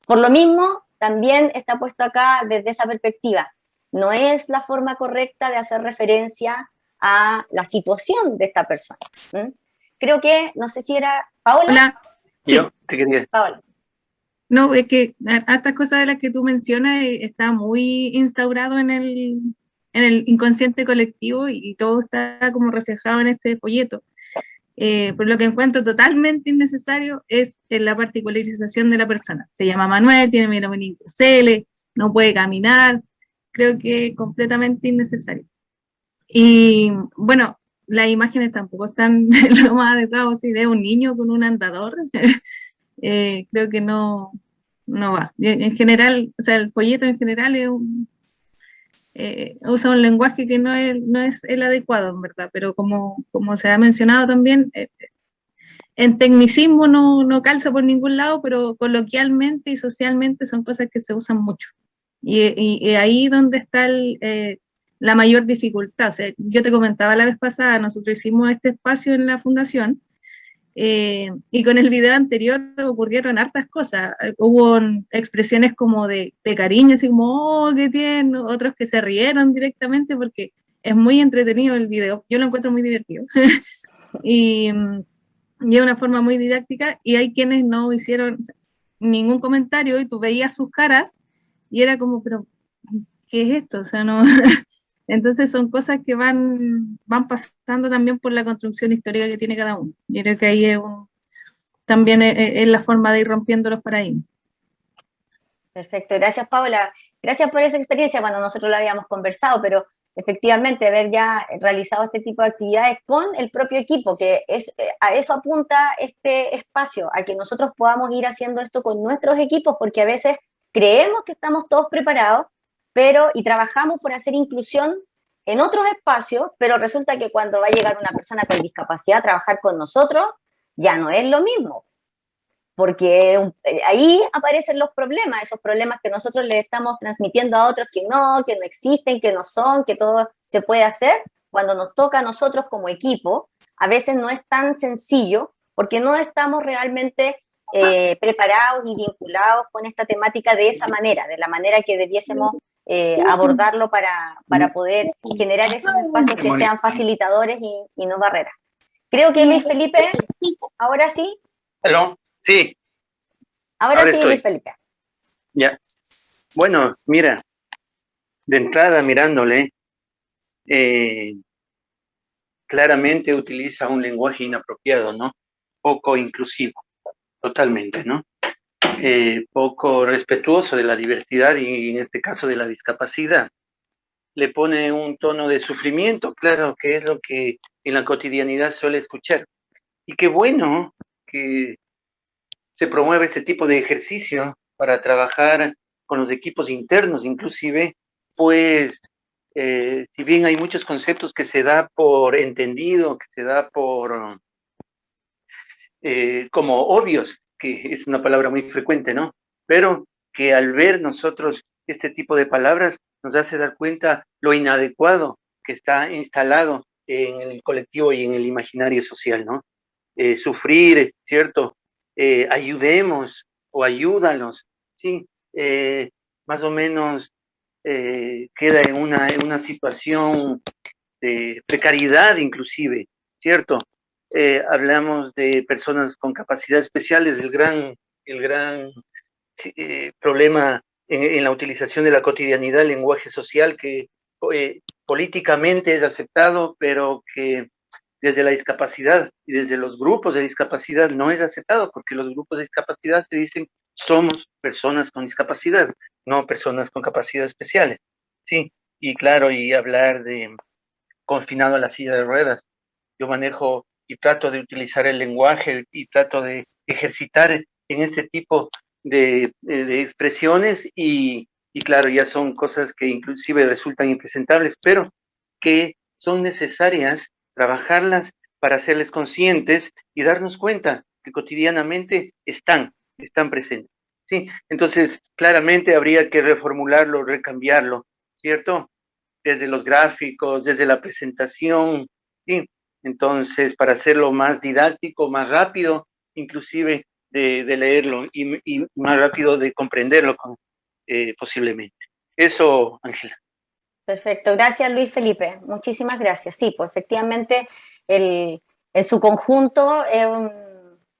Por lo mismo, también está puesto acá desde esa perspectiva. No es la forma correcta de hacer referencia a la situación de esta persona. Creo que, no sé si era Paola. Hola. Sí. Yo te quería. Paola. No, es que estas cosas de las que tú mencionas está muy instaurado en el inconsciente colectivo y todo está como reflejado en este folleto. Pero lo que encuentro totalmente innecesario es la particularización de la persona. Se llama Manuel, tiene meningoceles, no puede caminar. Creo que es completamente innecesario. Y bueno, las imágenes tampoco están lo más adecuado. Si ve un niño con un andador, creo que no va. En general, o sea, el folleto en general usa un lenguaje que no es el adecuado, en verdad, pero como se ha mencionado también, en tecnicismo no calza por ningún lado, pero coloquialmente y socialmente son cosas que se usan mucho. Y ahí donde está la mayor dificultad. O sea, yo te comentaba la vez pasada, nosotros hicimos este espacio en la fundación, y con el video anterior ocurrieron hartas cosas. Hubo expresiones como de cariño, así como, oh, qué tierno, otros que se rieron directamente porque es muy entretenido el video, yo lo encuentro muy divertido. y es una forma muy didáctica, y hay quienes no hicieron ningún comentario y tú veías sus caras y era como, pero ¿qué es esto? O sea, no... Entonces son cosas que van pasando también por la construcción histórica que tiene cada uno. Yo creo que ahí también es la forma de ir rompiendo los paradigmas. Perfecto, gracias Paola. Gracias por esa experiencia. Bueno, nosotros lo habíamos conversado, pero efectivamente haber ya realizado este tipo de actividades con el propio equipo, que a eso apunta este espacio, a que nosotros podamos ir haciendo esto con nuestros equipos, porque a veces creemos que estamos todos preparados, y trabajamos por hacer inclusión en otros espacios, pero resulta que cuando va a llegar una persona con discapacidad a trabajar con nosotros, ya no es lo mismo, porque ahí aparecen los problemas, esos problemas que nosotros le estamos transmitiendo a otros que no existen, que no son, que todo se puede hacer. Cuando nos toca a nosotros como equipo, a veces no es tan sencillo, porque no estamos realmente preparados y vinculados con esta temática de esa manera, de la manera que debiésemos abordarlo para poder generar esos espacios que sean facilitadores y no barreras. Creo que Luis Felipe, ahora sí. ¿Aló? Sí. Ahora sí, Luis Felipe. Ya. Bueno, mira, de entrada mirándole, claramente utiliza un lenguaje inapropiado, ¿no? Poco inclusivo, totalmente, ¿no? Poco respetuoso de la diversidad y en este caso de la discapacidad. Le pone un tono de sufrimiento, claro, que es lo que en la cotidianidad suele escuchar. Y qué bueno que se promueve este tipo de ejercicio para trabajar con los equipos internos, inclusive, pues, si bien hay muchos conceptos que se da por entendido, que se da por como obvios, que es una palabra muy frecuente, ¿no? Pero que al ver nosotros este tipo de palabras nos hace dar cuenta lo inadecuado que está instalado en el colectivo y en el imaginario social, ¿no? Sufrir, ¿cierto? Ayudemos o ayúdalos, ¿sí? Más o menos queda en una situación de precariedad inclusive, ¿cierto? Hablamos de personas con capacidades especiales, el gran problema en la utilización de la cotidianidad, el lenguaje social que políticamente es aceptado, pero que desde la discapacidad y desde los grupos de discapacidad no es aceptado, porque los grupos de discapacidad te dicen somos personas con discapacidad, no personas con capacidades especiales, ¿sí? Y claro, y hablar de confinado a la silla de ruedas. Yo manejo y trato de utilizar el lenguaje y trato de ejercitar en este tipo de expresiones y claro, ya son cosas que inclusive resultan impresentables, pero que son necesarias trabajarlas para hacerles conscientes y darnos cuenta que cotidianamente están presentes. ¿Sí? Entonces, claramente habría que reformularlo, recambiarlo, ¿cierto? Desde los gráficos, desde la presentación, ¿sí? Entonces, para hacerlo más didáctico, más rápido, inclusive de leerlo y más rápido de comprenderlo posiblemente. Eso, Ángela. Perfecto, gracias Luis Felipe, muchísimas gracias. Sí, pues efectivamente en su conjunto es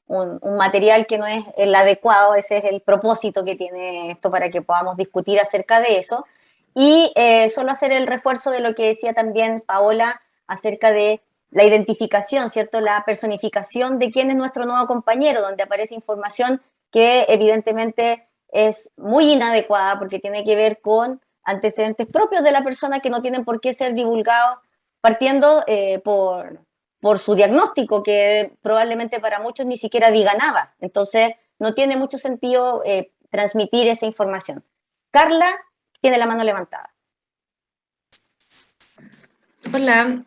un material que no es el adecuado, ese es el propósito que tiene esto para que podamos discutir acerca de eso. Y solo hacer el refuerzo de lo que decía también Paola acerca de la identificación, ¿cierto? La personificación de quién es nuestro nuevo compañero, donde aparece información que evidentemente es muy inadecuada porque tiene que ver con antecedentes propios de la persona que no tienen por qué ser divulgados, partiendo por su diagnóstico, que probablemente para muchos ni siquiera diga nada. Entonces, no tiene mucho sentido transmitir esa información. Carla tiene la mano levantada. Hola,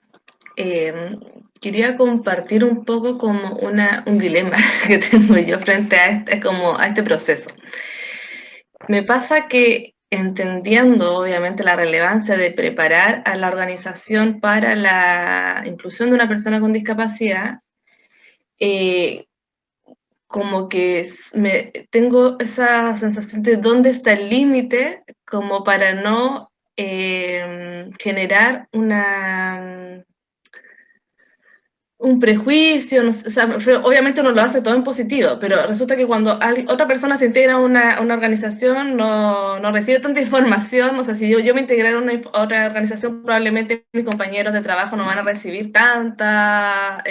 quería compartir un poco como un dilema que tengo yo frente a este proceso. Me pasa que entendiendo obviamente la relevancia de preparar a la organización para la inclusión de una persona con discapacidad, como que tengo esa sensación de dónde está el límite como para no generar un prejuicio, no sé, o sea, obviamente uno lo hace todo en positivo, pero resulta que cuando otra persona se integra a una organización no recibe tanta información. O sea, si yo me integrara a otra organización, probablemente mis compañeros de trabajo no van a recibir tanta...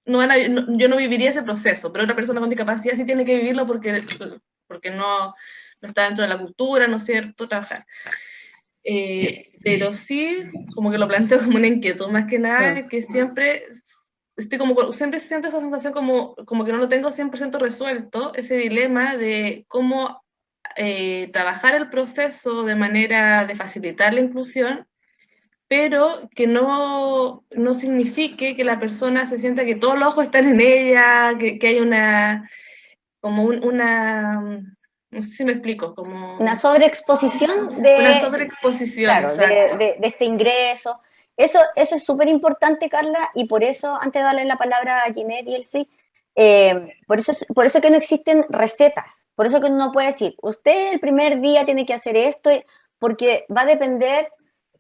yo no viviría ese proceso, pero otra persona con discapacidad sí tiene que vivirlo porque no está dentro de la cultura, ¿no es cierto?, trabajar. Pero sí, como que lo planteo como una inquietud, más que nada, que siempre siento esa sensación como que no lo tengo 100% resuelto, ese dilema de cómo trabajar el proceso de manera de facilitar la inclusión, pero que no signifique que la persona se sienta que todos los ojos están en ella, que hay no sé si me explico, como... Una sobreexposición claro, de este ingreso. Eso es súper importante, Carla, y por eso, antes de darle la palabra a Ginette y Elsie, por eso que no existen recetas, por eso que uno puede decir, usted el primer día tiene que hacer esto, porque va a depender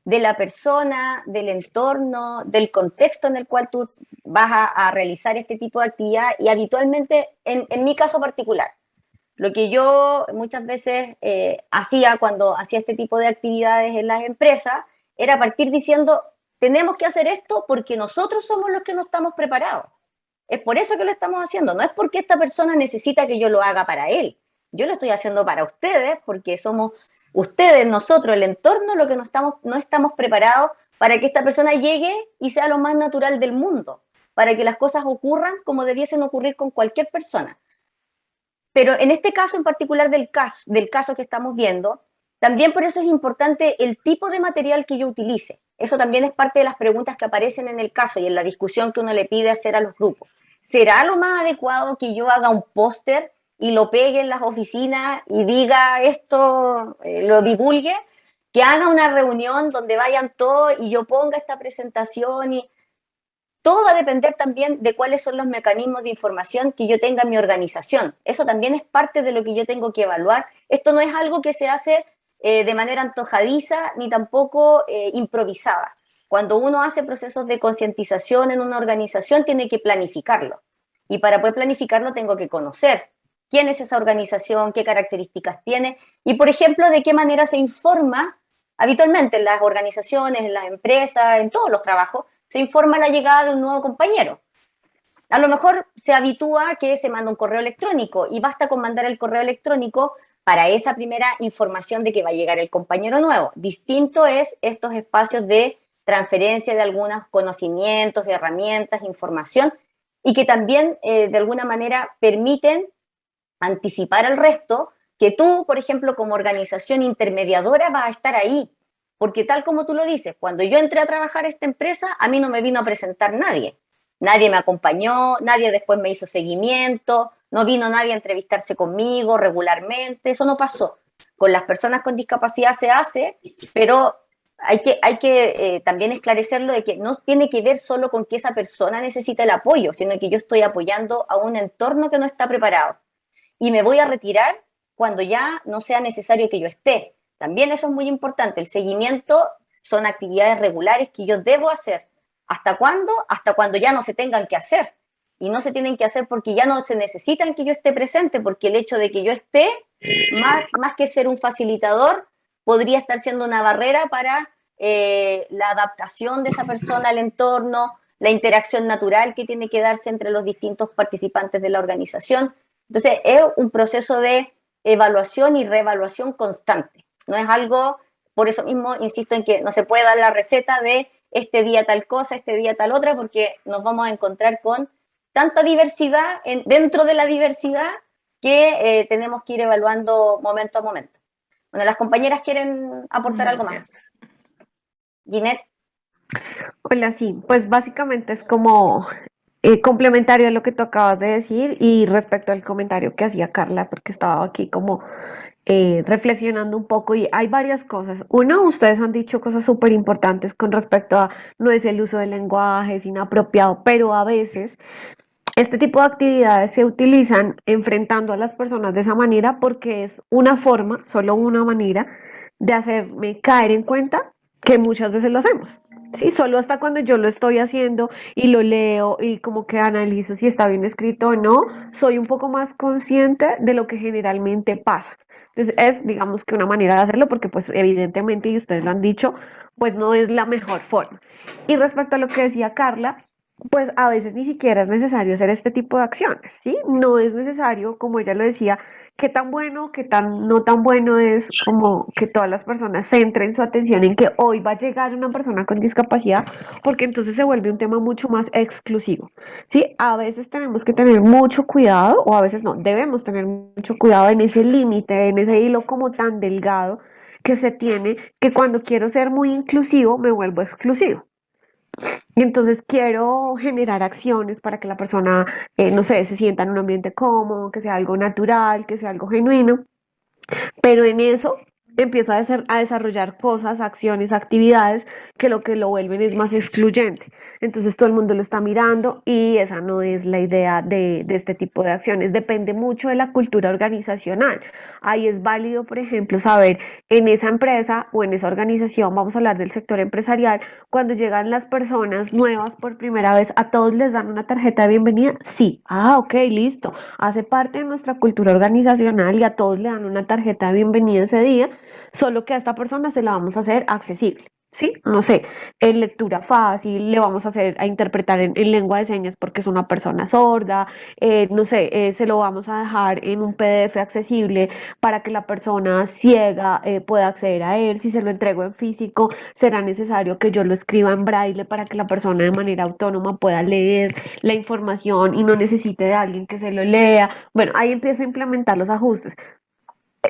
de la persona, del entorno, del contexto en el cual tú vas a realizar este tipo de actividad, y habitualmente, en mi caso particular, lo que yo muchas veces hacía cuando hacía este tipo de actividades en las empresas era partir diciendo, tenemos que hacer esto porque nosotros somos los que no estamos preparados. Es por eso que lo estamos haciendo, no es porque esta persona necesita que yo lo haga para él. Yo lo estoy haciendo para ustedes porque somos ustedes, nosotros, el entorno, lo que no estamos preparados para que esta persona llegue y sea lo más natural del mundo, para que las cosas ocurran como debiesen ocurrir con cualquier persona. Pero en este caso en particular del caso que estamos viendo, también por eso es importante el tipo de material que yo utilice. Eso también es parte de las preguntas que aparecen en el caso y en la discusión que uno le pide hacer a los grupos. ¿Será lo más adecuado que yo haga un póster y lo pegue en las oficinas y diga esto, lo divulgue? Que haga una reunión donde vayan todos y yo ponga esta presentación y... Todo va a depender también de cuáles son los mecanismos de información que yo tenga en mi organización. Eso también es parte de lo que yo tengo que evaluar. Esto no es algo que se hace de manera antojadiza ni tampoco improvisada. Cuando uno hace procesos de concientización en una organización, tiene que planificarlo. Y para poder planificarlo tengo que conocer quién es esa organización, qué características tiene y, por ejemplo, de qué manera se informa habitualmente en las organizaciones, en las empresas, en todos los trabajos, se informa la llegada de un nuevo compañero. A lo mejor se habitúa que se manda un correo electrónico y basta con mandar el correo electrónico para esa primera información de que va a llegar el compañero nuevo. Distinto es estos espacios de transferencia de algunos conocimientos, herramientas, información, y que también de alguna manera permiten anticipar al resto que tú, por ejemplo, como organización intermediadora vas a estar ahí. porque tal como tú lo dices, cuando yo entré a trabajar a esta empresa, a mí no me vino a presentar nadie. Nadie me acompañó, nadie después me hizo seguimiento, no vino nadie a entrevistarse conmigo regularmente, eso no pasó. Con las personas con discapacidad se hace, pero hay que también esclarecerlo de que no tiene que ver solo con que esa persona necesita el apoyo, sino que yo estoy apoyando a un entorno que no está preparado. Y me voy a retirar cuando ya no sea necesario que yo esté. También eso es muy importante. El seguimiento son actividades regulares que yo debo hacer. ¿Hasta cuándo? Hasta cuando ya no se tengan que hacer. Y no se tienen que hacer porque ya no se necesitan que yo esté presente, porque el hecho de que yo esté, más que ser un facilitador, podría estar siendo una barrera para la adaptación de esa persona al entorno, la interacción natural que tiene que darse entre los distintos participantes de la organización. Entonces, es un proceso de evaluación y reevaluación constante. No es algo, por eso mismo insisto en que no se puede dar la receta de este día tal cosa, este día tal otra, porque nos vamos a encontrar con tanta diversidad dentro de la diversidad que tenemos que ir evaluando momento a momento. Bueno, las compañeras quieren aportar algo más. Ginette. Hola, sí, pues básicamente es como complementario a lo que tú acabas de decir y respecto al comentario que hacía Carla, porque estaba aquí como reflexionando un poco y hay varias cosas. Uno, ustedes han dicho cosas súper importantes con respecto a no es el uso del lenguaje, es inapropiado, pero a veces este tipo de actividades se utilizan enfrentando a las personas de esa manera porque es una forma, solo una manera de hacerme caer en cuenta que muchas veces lo hacemos. Sí, solo hasta cuando yo lo estoy haciendo y lo leo y como que analizo si está bien escrito o no, soy un poco más consciente de lo que generalmente pasa. Entonces es, digamos que una manera de hacerlo porque pues evidentemente, y ustedes lo han dicho, pues no es la mejor forma. Y respecto a lo que decía Carla, pues a veces ni siquiera es necesario hacer este tipo de acciones, ¿sí? No es necesario, como ella lo decía, qué tan bueno, qué tan no tan bueno es como que todas las personas centren su atención en que hoy va a llegar una persona con discapacidad, porque entonces se vuelve un tema mucho más exclusivo, ¿sí? A veces tenemos que tener mucho cuidado, o a veces no, debemos tener mucho cuidado en ese límite, en ese hilo como tan delgado que se tiene, que cuando quiero ser muy inclusivo me vuelvo exclusivo. Y entonces quiero generar acciones para que la persona, no sé, se sienta en un ambiente cómodo, que sea algo natural, que sea algo genuino, pero en eso empiezo a desarrollar cosas, acciones, actividades que lo vuelven es más excluyente. Entonces todo el mundo lo está mirando y esa no es la idea de este tipo de acciones. Depende mucho de la cultura organizacional. Ahí es válido, por ejemplo, saber en esa empresa o en esa organización, vamos a hablar del sector empresarial, cuando llegan las personas nuevas por primera vez, ¿a todos les dan una tarjeta de bienvenida? Sí. Ah, ok, listo. Hace parte de nuestra cultura organizacional y a todos le dan una tarjeta de bienvenida ese día, solo que a esta persona se la vamos a hacer accesible, ¿sí? No sé, en lectura fácil, le vamos a hacer a interpretar en lengua de señas porque es una persona sorda, no sé, se lo vamos a dejar en un PDF accesible para que la persona ciega pueda acceder a él. Si se lo entrego en físico, será necesario que yo lo escriba en braille para que la persona de manera autónoma pueda leer la información y no necesite de alguien que se lo lea. Bueno, ahí empiezo a implementar los ajustes.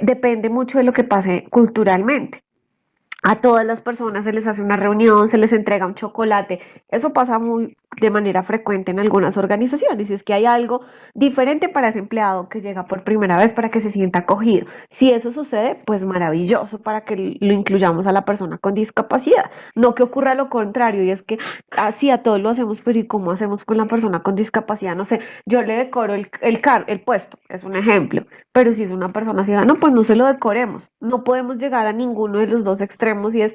Depende mucho de lo que pase culturalmente. A todas las personas se les hace una reunión, se les entrega un chocolate. Eso pasa muy de manera frecuente en algunas organizaciones. Y es que hay algo diferente para ese empleado que llega por primera vez para que se sienta acogido. Si eso sucede, pues maravilloso para que lo incluyamos a la persona con discapacidad. No que ocurra lo contrario, y es que así a todos lo hacemos, pero ¿y cómo hacemos con la persona con discapacidad? No sé, yo le decoro el puesto, es un ejemplo. Pero si es una persona ciega, no, pues no se lo decoremos. No podemos llegar a ninguno de los dos extremos y es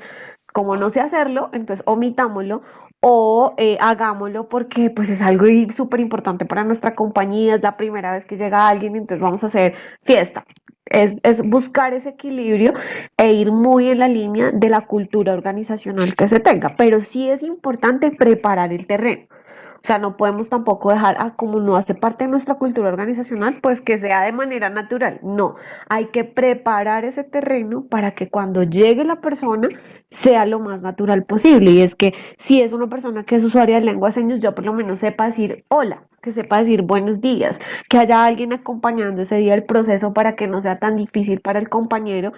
como no sé hacerlo, entonces omitámoslo o hagámoslo porque pues es algo súper importante para nuestra compañía, es la primera vez que llega alguien, entonces vamos a hacer fiesta. Es buscar ese equilibrio e ir muy en la línea de la cultura organizacional que se tenga, pero sí es importante preparar el terreno. O sea, no podemos tampoco dejar, como no hace parte de nuestra cultura organizacional, pues que sea de manera natural. No, hay que preparar ese terreno para que cuando llegue la persona sea lo más natural posible. Y es que si es una persona que es usuaria de lengua de señas, yo por lo menos sepa decir hola, que sepa decir buenos días, que haya alguien acompañando ese día el proceso para que no sea tan difícil para el compañero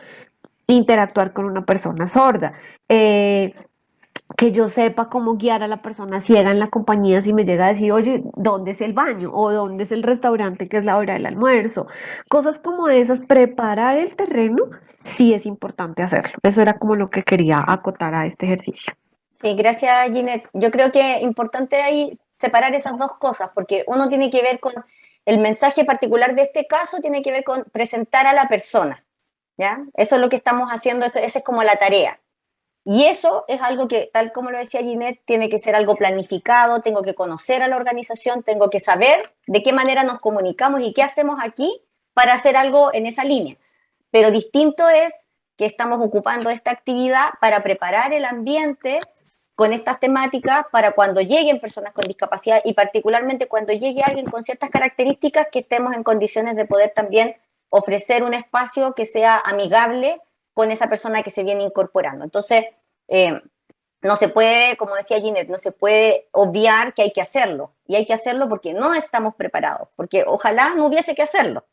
interactuar con una persona sorda. Que yo sepa cómo guiar a la persona ciega en la compañía si me llega a decir, oye, ¿dónde es el baño? O ¿dónde es el restaurante que es la hora del almuerzo? Cosas como esas, preparar el terreno, sí es importante hacerlo. Eso era como lo que quería acotar a este ejercicio. Sí, gracias, Ginette. Yo creo que es importante ahí separar esas dos cosas, porque uno tiene que ver con el mensaje particular de este caso, tiene que ver con presentar a la persona, ¿ya? Eso es lo que estamos haciendo, esa es como la tarea. Y eso es algo que, tal como lo decía Ginette, tiene que ser algo planificado, tengo que conocer a la organización, tengo que saber de qué manera nos comunicamos y qué hacemos aquí para hacer algo en esa línea. Pero distinto es que estamos ocupando esta actividad para preparar el ambiente con estas temáticas para cuando lleguen personas con discapacidad y particularmente cuando llegue alguien con ciertas características que estemos en condiciones de poder también ofrecer un espacio que sea amigable con esa persona que se viene incorporando. Entonces, no se puede, como decía Ginette, no se puede obviar que hay que hacerlo. Y hay que hacerlo porque no estamos preparados, porque ojalá no hubiese que hacerlo.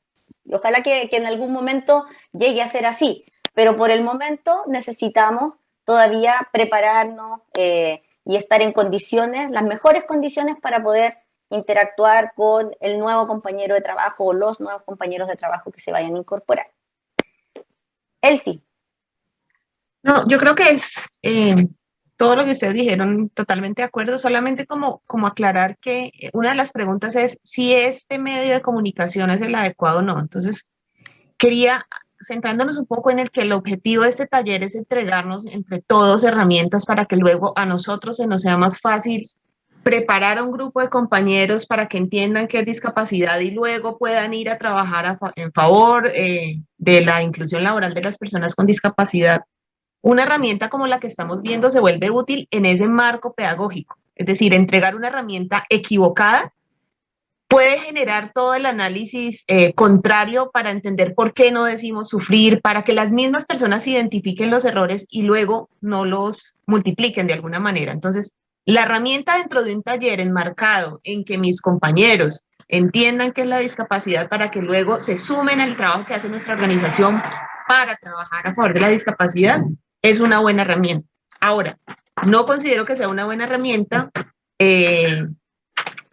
Y ojalá que en algún momento llegue a ser así. Pero por el momento necesitamos todavía prepararnos y estar en condiciones, las mejores condiciones para poder interactuar con el nuevo compañero de trabajo o los nuevos compañeros de trabajo que se vayan a incorporar. Elsie. No, yo creo que es todo lo que ustedes dijeron, totalmente de acuerdo, solamente como aclarar que una de las preguntas es si este medio de comunicación es el adecuado o no. Entonces, quería, centrándonos un poco en el que el objetivo de este taller es entregarnos entre todos herramientas para que luego a nosotros se nos sea más fácil preparar a un grupo de compañeros para que entiendan qué es discapacidad y luego puedan ir a trabajar en favor de la inclusión laboral de las personas con discapacidad. Una herramienta como la que estamos viendo se vuelve útil en ese marco pedagógico, es decir, entregar una herramienta equivocada puede generar todo el análisis contrario para entender por qué no decimos sufrir, para que las mismas personas identifiquen los errores y luego no los multipliquen de alguna manera. Entonces, la herramienta dentro de un taller enmarcado en que mis compañeros entiendan qué es la discapacidad para que luego se sumen al trabajo que hace nuestra organización para trabajar a favor de la discapacidad, es una buena herramienta. Ahora, no considero que sea una buena herramienta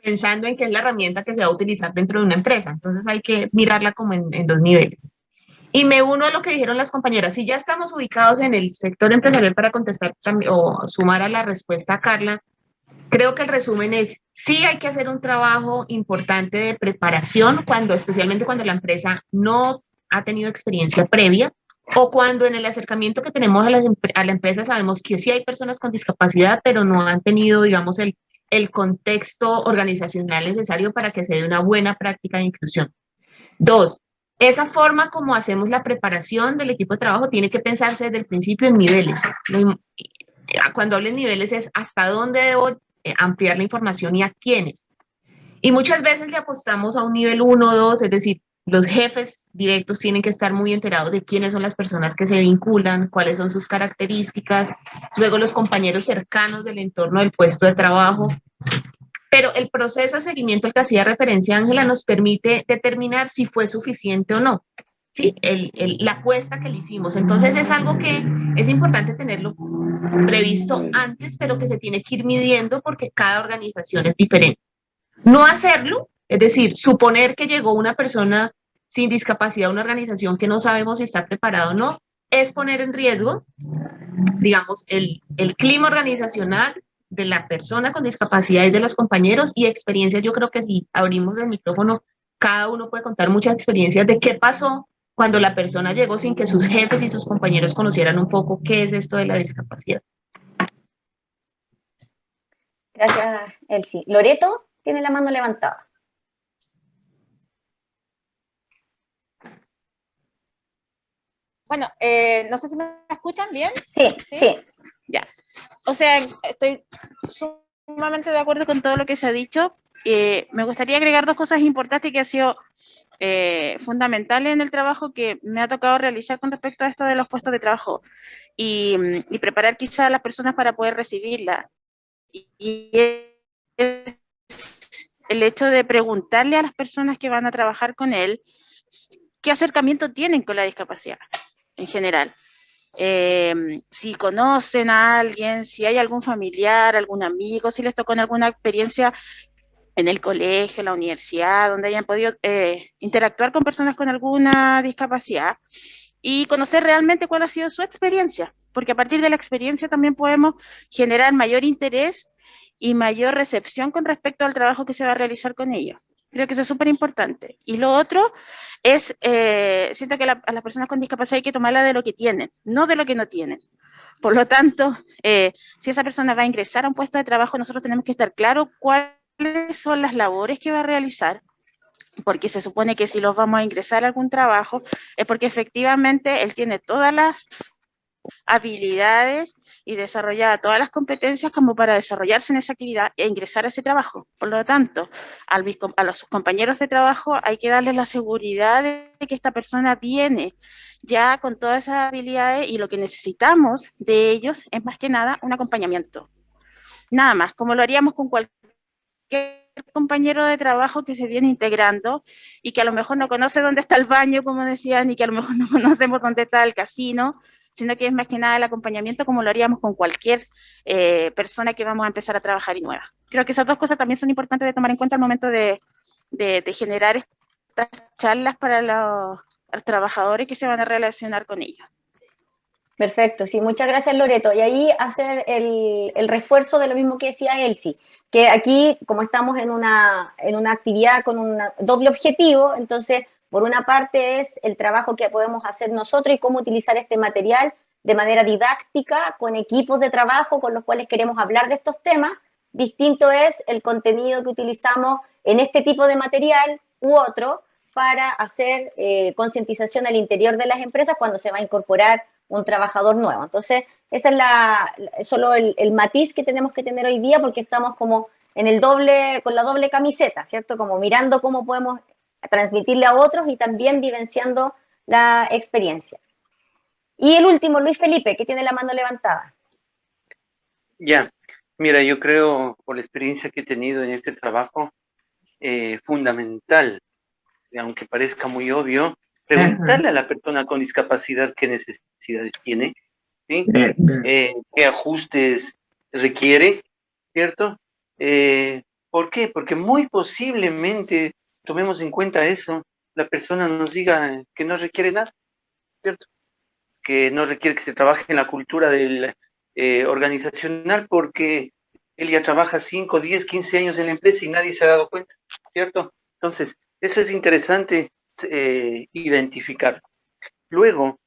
pensando en que es la herramienta que se va a utilizar dentro de una empresa. Entonces hay que mirarla como en dos niveles. Y me uno a lo que dijeron las compañeras. Si ya estamos ubicados en el sector empresarial para contestar o sumar a la respuesta a Carla, creo que el resumen es, sí hay que hacer un trabajo importante de preparación, especialmente cuando la empresa no ha tenido experiencia previa, o cuando en el acercamiento que tenemos a la empresa sabemos que sí hay personas con discapacidad, pero no han tenido, digamos, el contexto organizacional necesario para que se dé una buena práctica de inclusión. 2, esa forma como hacemos la preparación del equipo de trabajo tiene que pensarse desde el principio en niveles. Cuando hablo en niveles es hasta dónde debo ampliar la información y a quiénes. Y muchas veces le apostamos a un nivel 1 o 2, es decir, los jefes directos tienen que estar muy enterados de quiénes son las personas que se vinculan, cuáles son sus características, luego los compañeros cercanos del entorno del puesto de trabajo. Pero el proceso de seguimiento al que hacía referencia Ángela nos permite determinar si fue suficiente o no, ¿sí? La apuesta que le hicimos. Entonces es algo que es importante tenerlo previsto antes, pero que se tiene que ir midiendo porque cada organización es diferente. No hacerlo, es decir, suponer que llegó una persona sin discapacidad a una organización que no sabemos si está preparado o no, es poner en riesgo, digamos, el clima organizacional de la persona con discapacidad y de los compañeros y experiencias. Yo creo que si abrimos el micrófono, cada uno puede contar muchas experiencias de qué pasó cuando la persona llegó sin que sus jefes y sus compañeros conocieran un poco qué es esto de la discapacidad. Gracias, Elsie. Loreto tiene la mano levantada. Bueno, no sé si me escuchan bien. Sí. Ya. O sea, estoy sumamente de acuerdo con todo lo que se ha dicho. Me gustaría agregar dos cosas importantes que han sido fundamentales en el trabajo que me ha tocado realizar con respecto a esto de los puestos de trabajo y preparar quizá a las personas para poder recibirla. Y el hecho de preguntarle a las personas que van a trabajar con él qué acercamiento tienen con la discapacidad en general. si conocen a alguien, si hay algún familiar, algún amigo, si les tocó en alguna experiencia en el colegio, en la universidad, donde hayan podido interactuar con personas con alguna discapacidad y conocer realmente cuál ha sido su experiencia, porque a partir de la experiencia también podemos generar mayor interés y mayor recepción con respecto al trabajo que se va a realizar con ellos. Creo que eso es súper importante. Y lo otro es, siento que a las personas con discapacidad hay que tomarla de lo que tienen, no de lo que no tienen. Por lo tanto, si esa persona va a ingresar a un puesto de trabajo, nosotros tenemos que estar claros cuáles son las labores que va a realizar, porque se supone que si los vamos a ingresar a algún trabajo es porque efectivamente él tiene todas las habilidades y desarrollada todas las competencias como para desarrollarse en esa actividad e ingresar a ese trabajo. Por lo tanto, a los compañeros de trabajo hay que darles la seguridad de que esta persona viene ya con todas esas habilidades y lo que necesitamos de ellos es más que nada un acompañamiento. Nada más, como lo haríamos con cualquier compañero de trabajo que se viene integrando y que a lo mejor no conoce dónde está el baño, como decían, y que a lo mejor no conocemos dónde está el casino, sino que es más que nada el acompañamiento como lo haríamos con cualquier persona que vamos a empezar a trabajar y nueva. Creo que esas dos cosas también son importantes de tomar en cuenta al momento de generar estas charlas para los trabajadores que se van a relacionar con ellos. Perfecto, sí, muchas gracias Loreto. Y ahí hacer el refuerzo de lo mismo que decía Elsie, que aquí como estamos en una actividad con un doble objetivo, entonces por una parte es el trabajo que podemos hacer nosotros y cómo utilizar este material de manera didáctica, con equipos de trabajo con los cuales queremos hablar de estos temas. Distinto es el contenido que utilizamos en este tipo de material u otro para hacer concientización al interior de las empresas cuando se va a incorporar un trabajador nuevo. Entonces, esa es solo el matiz que tenemos que tener hoy día porque estamos como en con la doble camiseta, ¿cierto? Como mirando cómo podemos transmitirle a otros y también vivenciando la experiencia. Y el último, Luis Felipe, que tiene la mano levantada. Ya, mira, yo creo, por la experiencia que he tenido en este trabajo, fundamental, aunque parezca muy obvio, preguntarle a la persona con discapacidad qué necesidades tiene, ¿sí? Qué ajustes requiere, ¿cierto? ¿Por qué? Porque muy posiblemente tomemos en cuenta eso, la persona nos diga que no requiere nada, ¿cierto? Que no requiere que se trabaje en la cultura del organizacional porque él ya trabaja 5, 10, 15 años en la empresa y nadie se ha dado cuenta, ¿cierto? Entonces, eso es interesante identificar. Luego,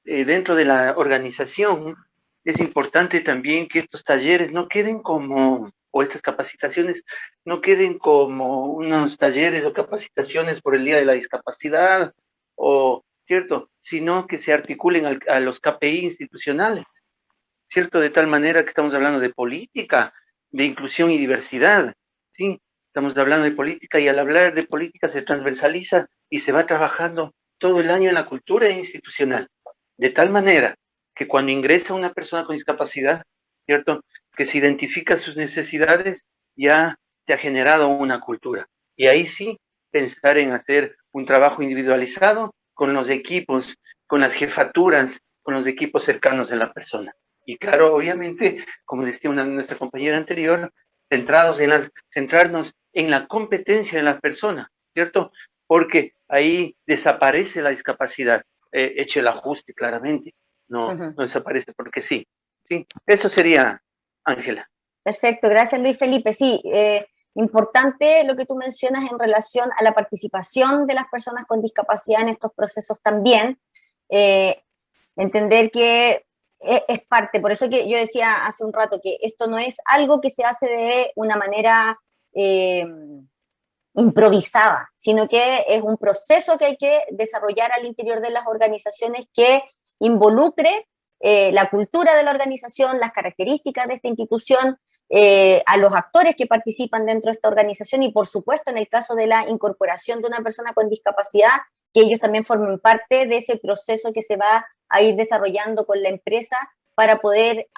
dentro de la organización, es importante también que estos talleres no queden o estas capacitaciones no queden como unos talleres o capacitaciones por el Día de la Discapacidad, ¿cierto? Sino que se articulen a los KPI institucionales, ¿cierto? De tal manera que estamos hablando de política, de inclusión y diversidad, ¿sí? Estamos hablando de política y al hablar de política se transversaliza y se va trabajando todo el año en la cultura institucional, de tal manera que cuando ingresa una persona con discapacidad, ¿cierto? Que se identifica sus necesidades, ya se ha generado una cultura. Y ahí sí, pensar en hacer un trabajo individualizado con los equipos, con las jefaturas, con los equipos cercanos de la persona. Y claro, obviamente, como decía nuestra compañera anterior, centrarnos en la competencia de la persona, ¿cierto? Porque ahí desaparece la discapacidad, hecho el ajuste claramente, no desaparece porque sí. Sí, eso sería, Ángela. Perfecto, gracias Luis Felipe. Sí, importante lo que tú mencionas en relación a la participación de las personas con discapacidad en estos procesos también. Entender que es parte, por eso que yo decía hace un rato que esto no es algo que se hace de una manera improvisada, sino que es un proceso que hay que desarrollar al interior de las organizaciones que involucre la cultura de la organización, las características de esta institución, a los actores que participan dentro de esta organización y, por supuesto, en el caso de la incorporación de una persona con discapacidad, que ellos también formen parte de ese proceso que se va a ir desarrollando con la empresa para poder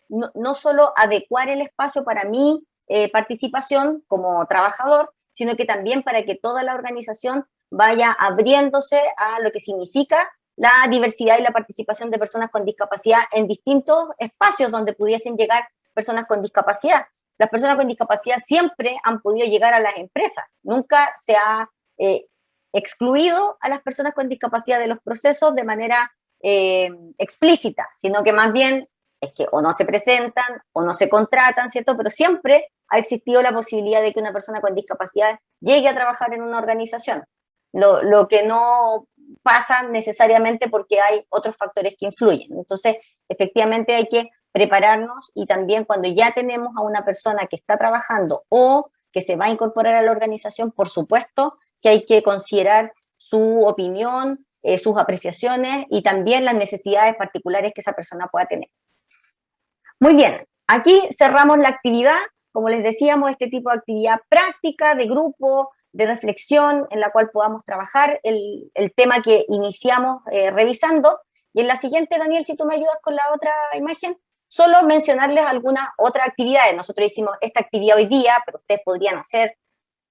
no solo adecuar el espacio para mi participación como trabajador, sino que también para que toda la organización vaya abriéndose a lo que significa la diversidad y la participación de personas con discapacidad en distintos espacios donde pudiesen llegar personas con discapacidad. Las personas con discapacidad siempre han podido llegar a las empresas, nunca se ha excluido a las personas con discapacidad de los procesos de manera explícita, sino que más bien es que o no se presentan o no se contratan, ¿cierto? Pero siempre ha existido la posibilidad de que una persona con discapacidad llegue a trabajar en una organización, lo que no pasa necesariamente porque hay otros factores que influyen. Entonces, efectivamente hay que prepararnos, y también cuando ya tenemos a una persona que está trabajando o que se va a incorporar a la organización, por supuesto que hay que considerar su opinión, sus apreciaciones y también las necesidades particulares que esa persona pueda tener. Muy bien, aquí cerramos la actividad. Como les decíamos, este tipo de actividad práctica, de grupo, de reflexión, en la cual podamos trabajar el tema que iniciamos revisando. Y en la siguiente, Daniel, si tú me ayudas con la otra imagen, solo mencionarles algunas otras actividades. Nosotros hicimos esta actividad hoy día, pero ustedes podrían hacer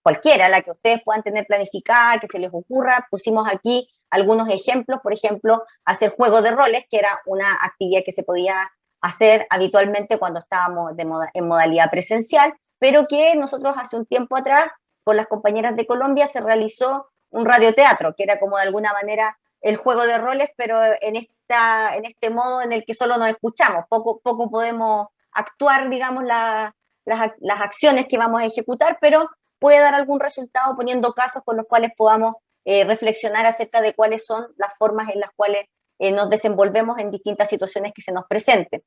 cualquiera, la que ustedes puedan tener planificada, que se les ocurra. Pusimos aquí algunos ejemplos, por ejemplo, hacer juegos de roles, que era una actividad que se podía hacer habitualmente cuando estábamos en modalidad presencial, pero que nosotros hace un tiempo atrás, con las compañeras de Colombia, se realizó un radioteatro, que era como de alguna manera el juego de roles, pero en este modo en el que solo nos escuchamos, poco podemos actuar, digamos, las acciones que vamos a ejecutar, pero puede dar algún resultado poniendo casos con los cuales podamos reflexionar acerca de cuáles son las formas en las cuales nos desenvolvemos en distintas situaciones que se nos presenten.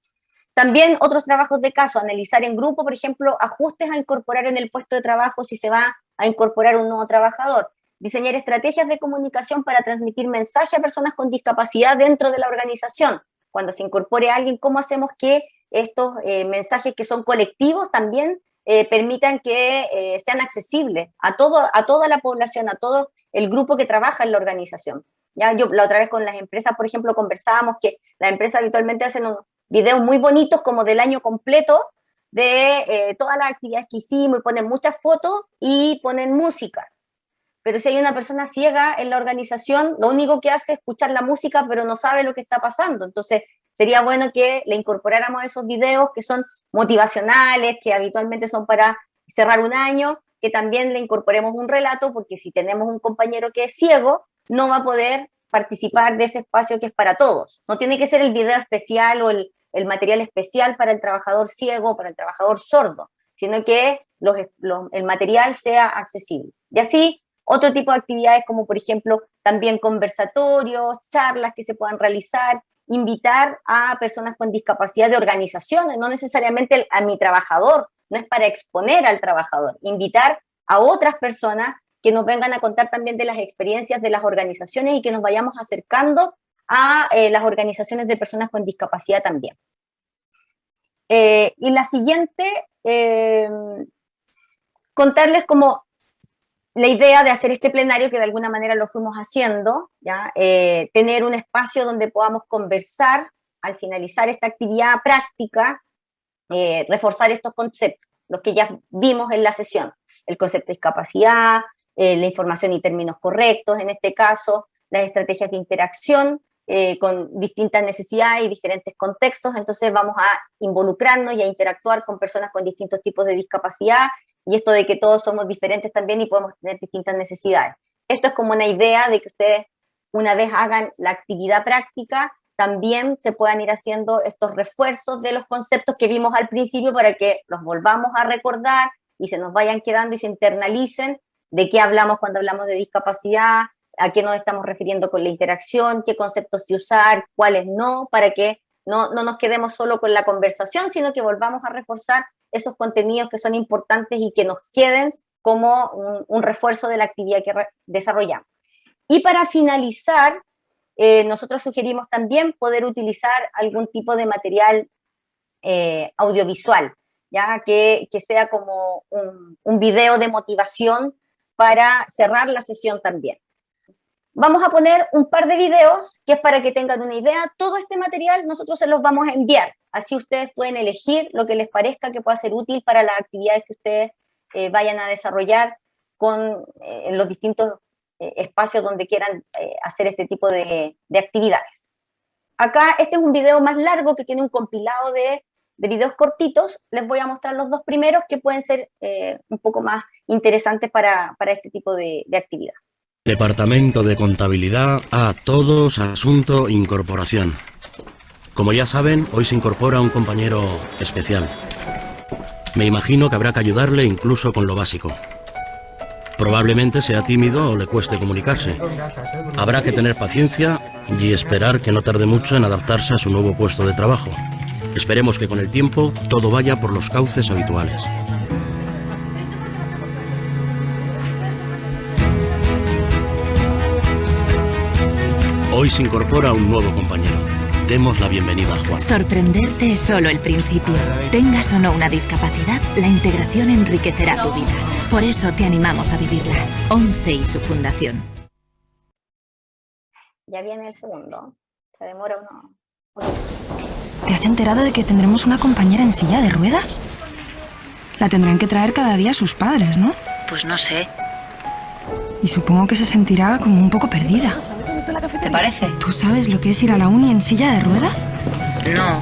También otros trabajos de caso, analizar en grupo, por ejemplo, ajustes a incorporar en el puesto de trabajo si se va a incorporar un nuevo trabajador. Diseñar estrategias de comunicación para transmitir mensaje a personas con discapacidad dentro de la organización. Cuando se incorpore alguien, ¿cómo hacemos que estos mensajes que son colectivos también permitan que sean accesibles a toda la población, a todo el grupo que trabaja en la organización? Ya, yo la otra vez con las empresas, por ejemplo, conversábamos que las empresas habitualmente hacen unos videos muy bonitos como del año completo de todas las actividades que hicimos, y ponen muchas fotos y ponen música. Pero si hay una persona ciega en la organización, lo único que hace es escuchar la música, pero no sabe lo que está pasando. Entonces, sería bueno que le incorporáramos esos videos que son motivacionales, que habitualmente son para cerrar un año, que también le incorporemos un relato, porque si tenemos un compañero que es ciego, no va a poder participar de ese espacio que es para todos. No tiene que ser el video especial o el material especial para el trabajador ciego, para el trabajador sordo, sino que el material sea accesible. Y así, otro tipo de actividades como, por ejemplo, también conversatorios, charlas que se puedan realizar, invitar a personas con discapacidad de organizaciones, no necesariamente a mi trabajador, no es para exponer al trabajador, invitar a otras personas que nos vengan a contar también de las experiencias de las organizaciones y que nos vayamos acercando a las organizaciones de personas con discapacidad también. Y la siguiente, contarles como la idea de hacer este plenario, que de alguna manera lo fuimos haciendo, ¿ya? Tener un espacio donde podamos conversar al finalizar esta actividad práctica, reforzar estos conceptos, los que ya vimos en la sesión, el concepto de discapacidad, la información y términos correctos, en este caso, las estrategias de interacción con distintas necesidades y diferentes contextos. Entonces vamos a involucrarnos y a interactuar con personas con distintos tipos de discapacidad, y esto de que todos somos diferentes también y podemos tener distintas necesidades. Esto es como una idea de que ustedes, una vez hagan la actividad práctica, también se puedan ir haciendo estos refuerzos de los conceptos que vimos al principio para que los volvamos a recordar y se nos vayan quedando y se internalicen de qué hablamos cuando hablamos de discapacidad, a qué nos estamos refiriendo con la interacción, qué conceptos sí usar, cuáles no, para que no nos quedemos solo con la conversación, sino que volvamos a reforzar esos contenidos que son importantes y que nos queden como un refuerzo de la actividad que desarrollamos. Y para finalizar, nosotros sugerimos también poder utilizar algún tipo de material audiovisual, ya que sea como un video de motivación para cerrar la sesión también. Vamos a poner un par de videos, que es para que tengan una idea. Todo este material nosotros se los vamos a enviar, así ustedes pueden elegir lo que les parezca que pueda ser útil para las actividades que ustedes vayan a desarrollar con los distintos espacios donde quieran hacer este tipo de actividades. Acá este es un video más largo que tiene un compilado de videos cortitos. Les voy a mostrar los dos primeros que pueden ser un poco más interesantes para este tipo de actividad. Departamento de Contabilidad, a todos, asunto, incorporación. Como ya saben, hoy se incorpora un compañero especial. Me imagino que habrá que ayudarle incluso con lo básico. Probablemente sea tímido o le cueste comunicarse. Habrá que tener paciencia y esperar que no tarde mucho en adaptarse a su nuevo puesto de trabajo. Esperemos que con el tiempo todo vaya por los cauces habituales. Hoy se incorpora un nuevo compañero. Demos la bienvenida a Juan. Sorprenderte es solo el principio. Tengas o no una discapacidad, la integración enriquecerá tu vida. Por eso te animamos a vivirla. ONCE y su fundación. Ya viene el segundo. Se demora uno. ¿Te has enterado de que tendremos una compañera en silla de ruedas? La tendrán que traer cada día sus padres, ¿no? Pues no sé. Y supongo que se sentirá como un poco perdida. ¿Te parece? ¿Tú sabes lo que es ir a la uni en silla de ruedas? No.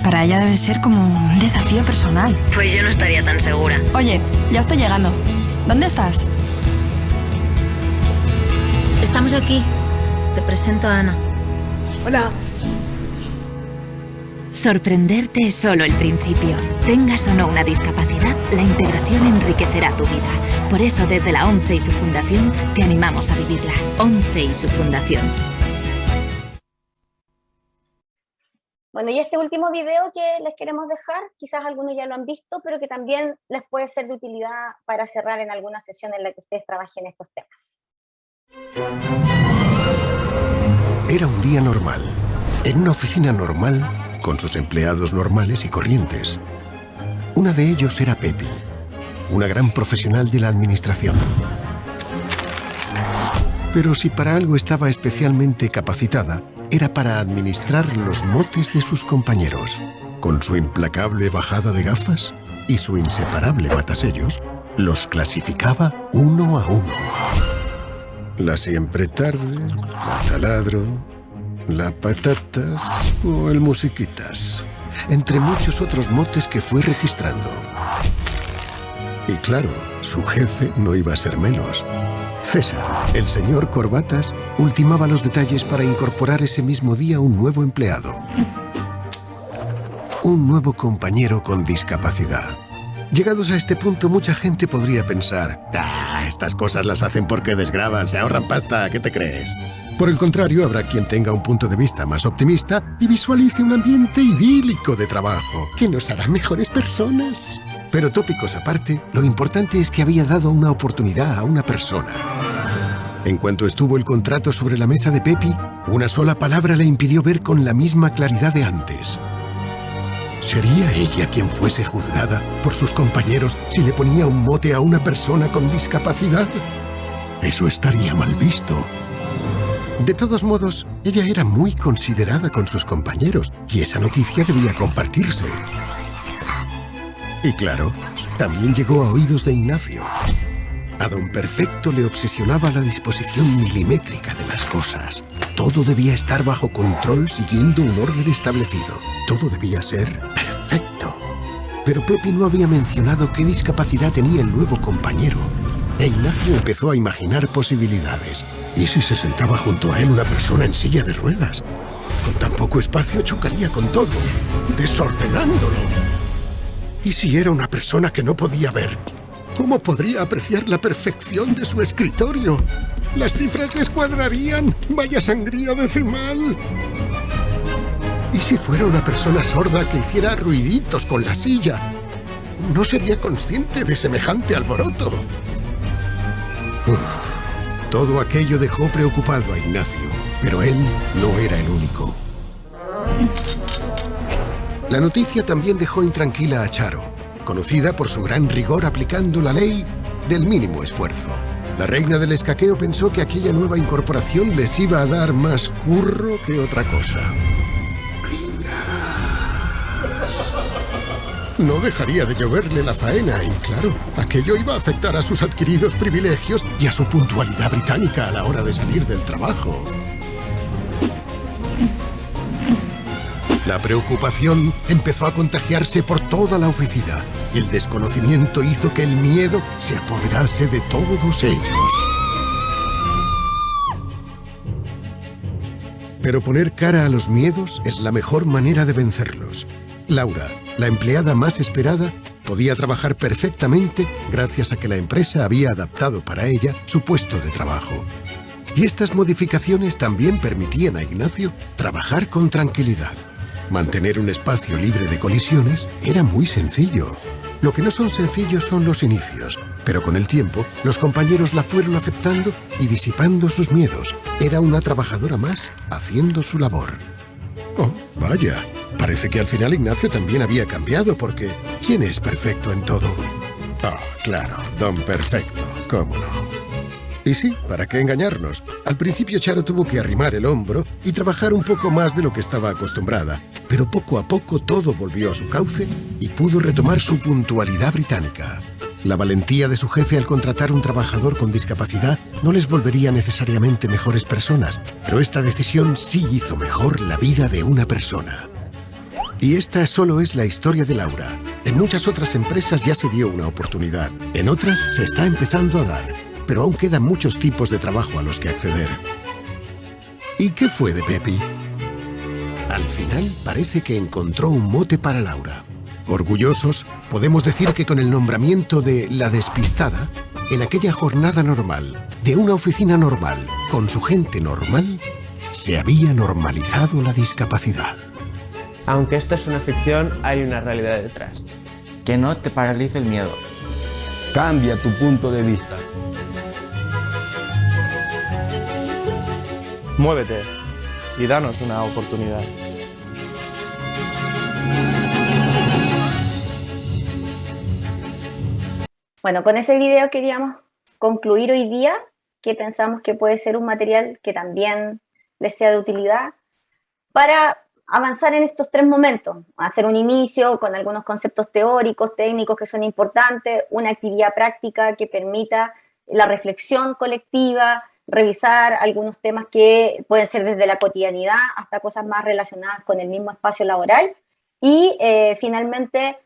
Para ella debe ser como un desafío personal. Pues yo no estaría tan segura. Oye, ya estoy llegando. ¿Dónde estás? Estamos aquí. Te presento a Ana. Hola. Sorprenderte es solo el principio. Tengas o no una discapacidad, la integración enriquecerá tu vida. Por eso, desde la ONCE y su fundación, te animamos a vivirla. ONCE y su fundación. Bueno, y este último video que les queremos dejar, quizás algunos ya lo han visto, pero que también les puede ser de utilidad para cerrar en alguna sesión en la que ustedes trabajen estos temas. Era un día normal, en una oficina normal, con sus empleados normales y corrientes. Una de ellos era Pepi, una gran profesional de la administración. Pero si para algo estaba especialmente capacitada, era para administrar los motes de sus compañeros. Con su implacable bajada de gafas y su inseparable matasellos, los clasificaba uno a uno. La siempre tarde, la taladro, la patatas o el musiquitas, entre muchos otros motes que fue registrando. Y claro, su jefe no iba a ser menos. César, el señor Corbatas, ultimaba los detalles para incorporar ese mismo día un nuevo empleado. Un nuevo compañero con discapacidad. Llegados a este punto, mucha gente podría pensar: estas cosas las hacen porque desgravan, se ahorran pasta, ¿qué te crees? Por el contrario, habrá quien tenga un punto de vista más optimista y visualice un ambiente idílico de trabajo, que nos hará mejores personas. Pero tópicos aparte, lo importante es que había dado una oportunidad a una persona. En cuanto estuvo el contrato sobre la mesa de Pepi, una sola palabra le impidió ver con la misma claridad de antes. ¿Sería ella quien fuese juzgada por sus compañeros si le ponía un mote a una persona con discapacidad? Eso estaría mal visto. De todos modos, ella era muy considerada con sus compañeros y esa noticia debía compartirse. Y claro, también llegó a oídos de Ignacio. A Don Perfecto le obsesionaba la disposición milimétrica de las cosas. Todo debía estar bajo control siguiendo un orden establecido. Todo debía ser perfecto. Pero Pepi no había mencionado qué discapacidad tenía el nuevo compañero. E Ignacio empezó a imaginar posibilidades. ¿Y si se sentaba junto a él una persona en silla de ruedas? Con tan poco espacio chocaría con todo, desordenándolo. ¿Y si era una persona que no podía ver? ¿Cómo podría apreciar la perfección de su escritorio? Las cifras descuadrarían. ¡Vaya sangría decimal! ¿Y si fuera una persona sorda que hiciera ruiditos con la silla? No sería consciente de semejante alboroto. Todo aquello dejó preocupado a Ignacio, pero él no era el único. La noticia también dejó intranquila a Charo, conocida por su gran rigor aplicando la ley del mínimo esfuerzo. La reina del escaqueo pensó que aquella nueva incorporación les iba a dar más curro que otra cosa. no dejaría de lloverle la faena y, claro, aquello iba a afectar a sus adquiridos privilegios y a su puntualidad británica a la hora de salir del trabajo. La preocupación empezó a contagiarse por toda la oficina y el desconocimiento hizo que el miedo se apoderase de todos ellos. Pero poner cara a los miedos es la mejor manera de vencerlos. Laura, la empleada más esperada, podía trabajar perfectamente gracias a que la empresa había adaptado para ella su puesto de trabajo. Y estas modificaciones también permitían a Ignacio trabajar con tranquilidad. Mantener un espacio libre de colisiones era muy sencillo. Lo que no son sencillos son los inicios, pero con el tiempo los compañeros la fueron aceptando y disipando sus miedos. Era una trabajadora más haciendo su labor. Oh, vaya, parece que al final Ignacio también había cambiado porque ¿quién es perfecto en todo? Ah, claro, don Perfecto, cómo no. Y sí, ¿para qué engañarnos? Al principio Charo tuvo que arrimar el hombro y trabajar un poco más de lo que estaba acostumbrada, pero poco a poco todo volvió a su cauce y pudo retomar su puntualidad británica. La valentía de su jefe al contratar un trabajador con discapacidad no les volvería necesariamente mejores personas, pero esta decisión sí hizo mejor la vida de una persona. Y esta solo es la historia de Laura. En muchas otras empresas ya se dio una oportunidad, en otras se está empezando a dar. Pero aún quedan muchos tipos de trabajo a los que acceder. ¿Y qué fue de Pepi? Al final parece que encontró un mote para Laura. Orgullosos, podemos decir que con el nombramiento de la despistada, en aquella jornada normal, de una oficina normal, con su gente normal, se había normalizado la discapacidad. Aunque esto es una ficción, hay una realidad detrás. Que no te paralice el miedo. Cambia tu punto de vista. Muévete y danos una oportunidad. Bueno, con ese video queríamos concluir hoy día, que pensamos que puede ser un material que también les sea de utilidad para avanzar en estos 3 momentos. Hacer un inicio con algunos conceptos teóricos, técnicos que son importantes, una actividad práctica que permita la reflexión colectiva, revisar algunos temas que pueden ser desde la cotidianidad hasta cosas más relacionadas con el mismo espacio laboral y finalmente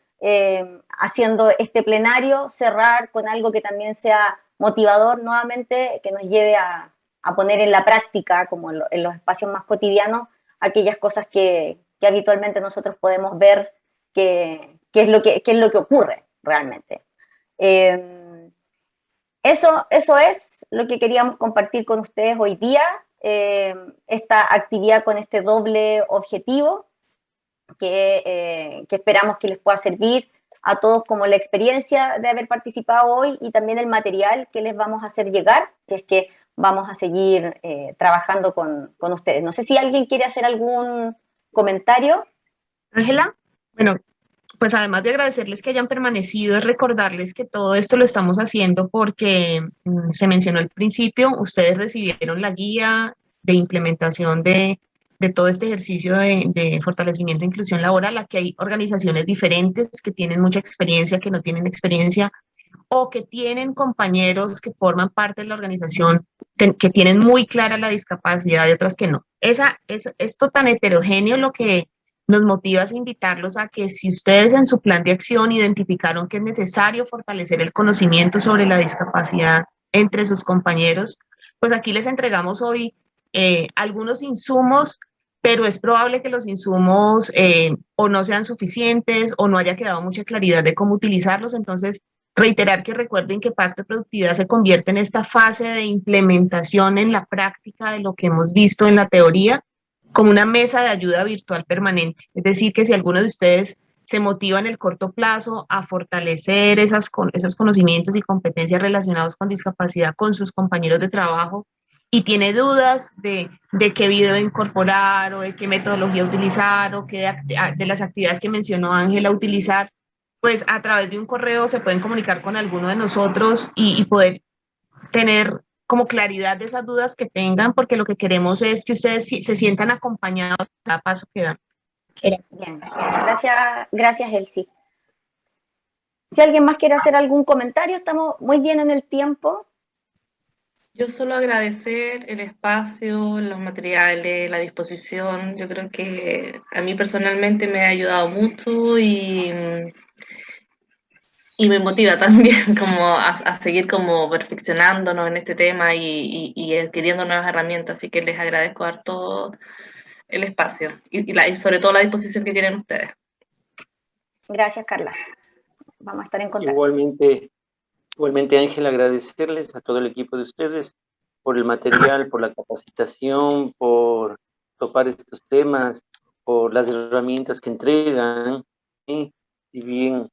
haciendo este plenario cerrar con algo que también sea motivador nuevamente, que nos lleve a poner en la práctica, como en los espacios más cotidianos, aquellas cosas que habitualmente nosotros podemos ver qué es lo que ocurre realmente. Eso es lo que queríamos compartir con ustedes hoy día, esta actividad con este doble objetivo que esperamos que les pueda servir a todos como la experiencia de haber participado hoy y también el material que les vamos a hacer llegar, si es que vamos a seguir trabajando con ustedes. No sé si alguien quiere hacer algún comentario. Ángela, bueno, pues además de agradecerles que hayan permanecido, es recordarles que todo esto lo estamos haciendo porque se mencionó al principio, ustedes recibieron la guía de implementación de todo este ejercicio de fortalecimiento e inclusión laboral. Aquí hay organizaciones diferentes que tienen mucha experiencia, que no tienen experiencia, o que tienen compañeros que forman parte de la organización que tienen muy clara la discapacidad y otras que no. Esto tan heterogéneo lo que nos motiva es invitarlos a que si ustedes en su plan de acción identificaron que es necesario fortalecer el conocimiento sobre la discapacidad entre sus compañeros, pues aquí les entregamos hoy algunos insumos, pero es probable que los insumos o no sean suficientes o no haya quedado mucha claridad de cómo utilizarlos. Entonces, reiterar que recuerden que Pacto de Productividad se convierte en esta fase de implementación en la práctica de lo que hemos visto en la teoría, como una mesa de ayuda virtual permanente. Es decir, que si alguno de ustedes se motiva en el corto plazo a fortalecer esos conocimientos y competencias relacionados con discapacidad con sus compañeros de trabajo y tiene dudas de qué video incorporar o de qué metodología utilizar o qué de las actividades que mencionó Ángela utilizar, pues a través de un correo se pueden comunicar con alguno de nosotros y poder tener como claridad de esas dudas que tengan, porque lo que queremos es que ustedes se sientan acompañados a cada paso que dan. Bien. Gracias Elsie. Si alguien más quiere hacer algún comentario, estamos muy bien en el tiempo. Yo solo agradecer el espacio, los materiales, la disposición. Yo creo que a mí personalmente me ha ayudado mucho y me motiva también como a seguir como perfeccionándonos en este tema y adquiriendo nuevas herramientas. Así que les agradezco harto el espacio y sobre todo la disposición que tienen ustedes. Gracias, Carla. Vamos a estar en contacto. Igualmente, Ángel, agradecerles a todo el equipo de ustedes por el material, por la capacitación, por topar estos temas, por las herramientas que entregan, ¿sí? Y bien,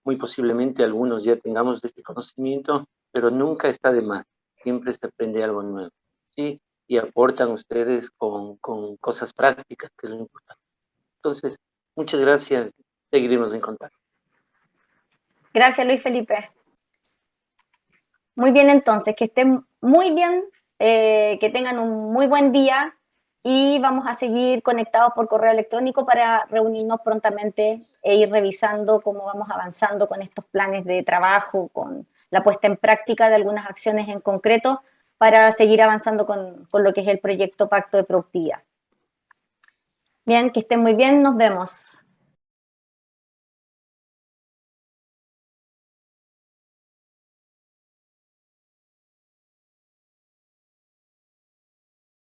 muy posiblemente algunos ya tengamos este conocimiento, pero nunca está de más, siempre se aprende algo nuevo, ¿sí? Y aportan ustedes con cosas prácticas, que es lo importante. Entonces, muchas gracias, seguiremos en contacto. Gracias, Luis Felipe. Muy bien, entonces, que estén muy bien, que tengan un muy buen día y vamos a seguir conectados por correo electrónico para reunirnos prontamente e ir revisando cómo vamos avanzando con estos planes de trabajo, con la puesta en práctica de algunas acciones en concreto para seguir avanzando con lo que es el proyecto Pacto de Productividad. Bien, que estén muy bien, nos vemos.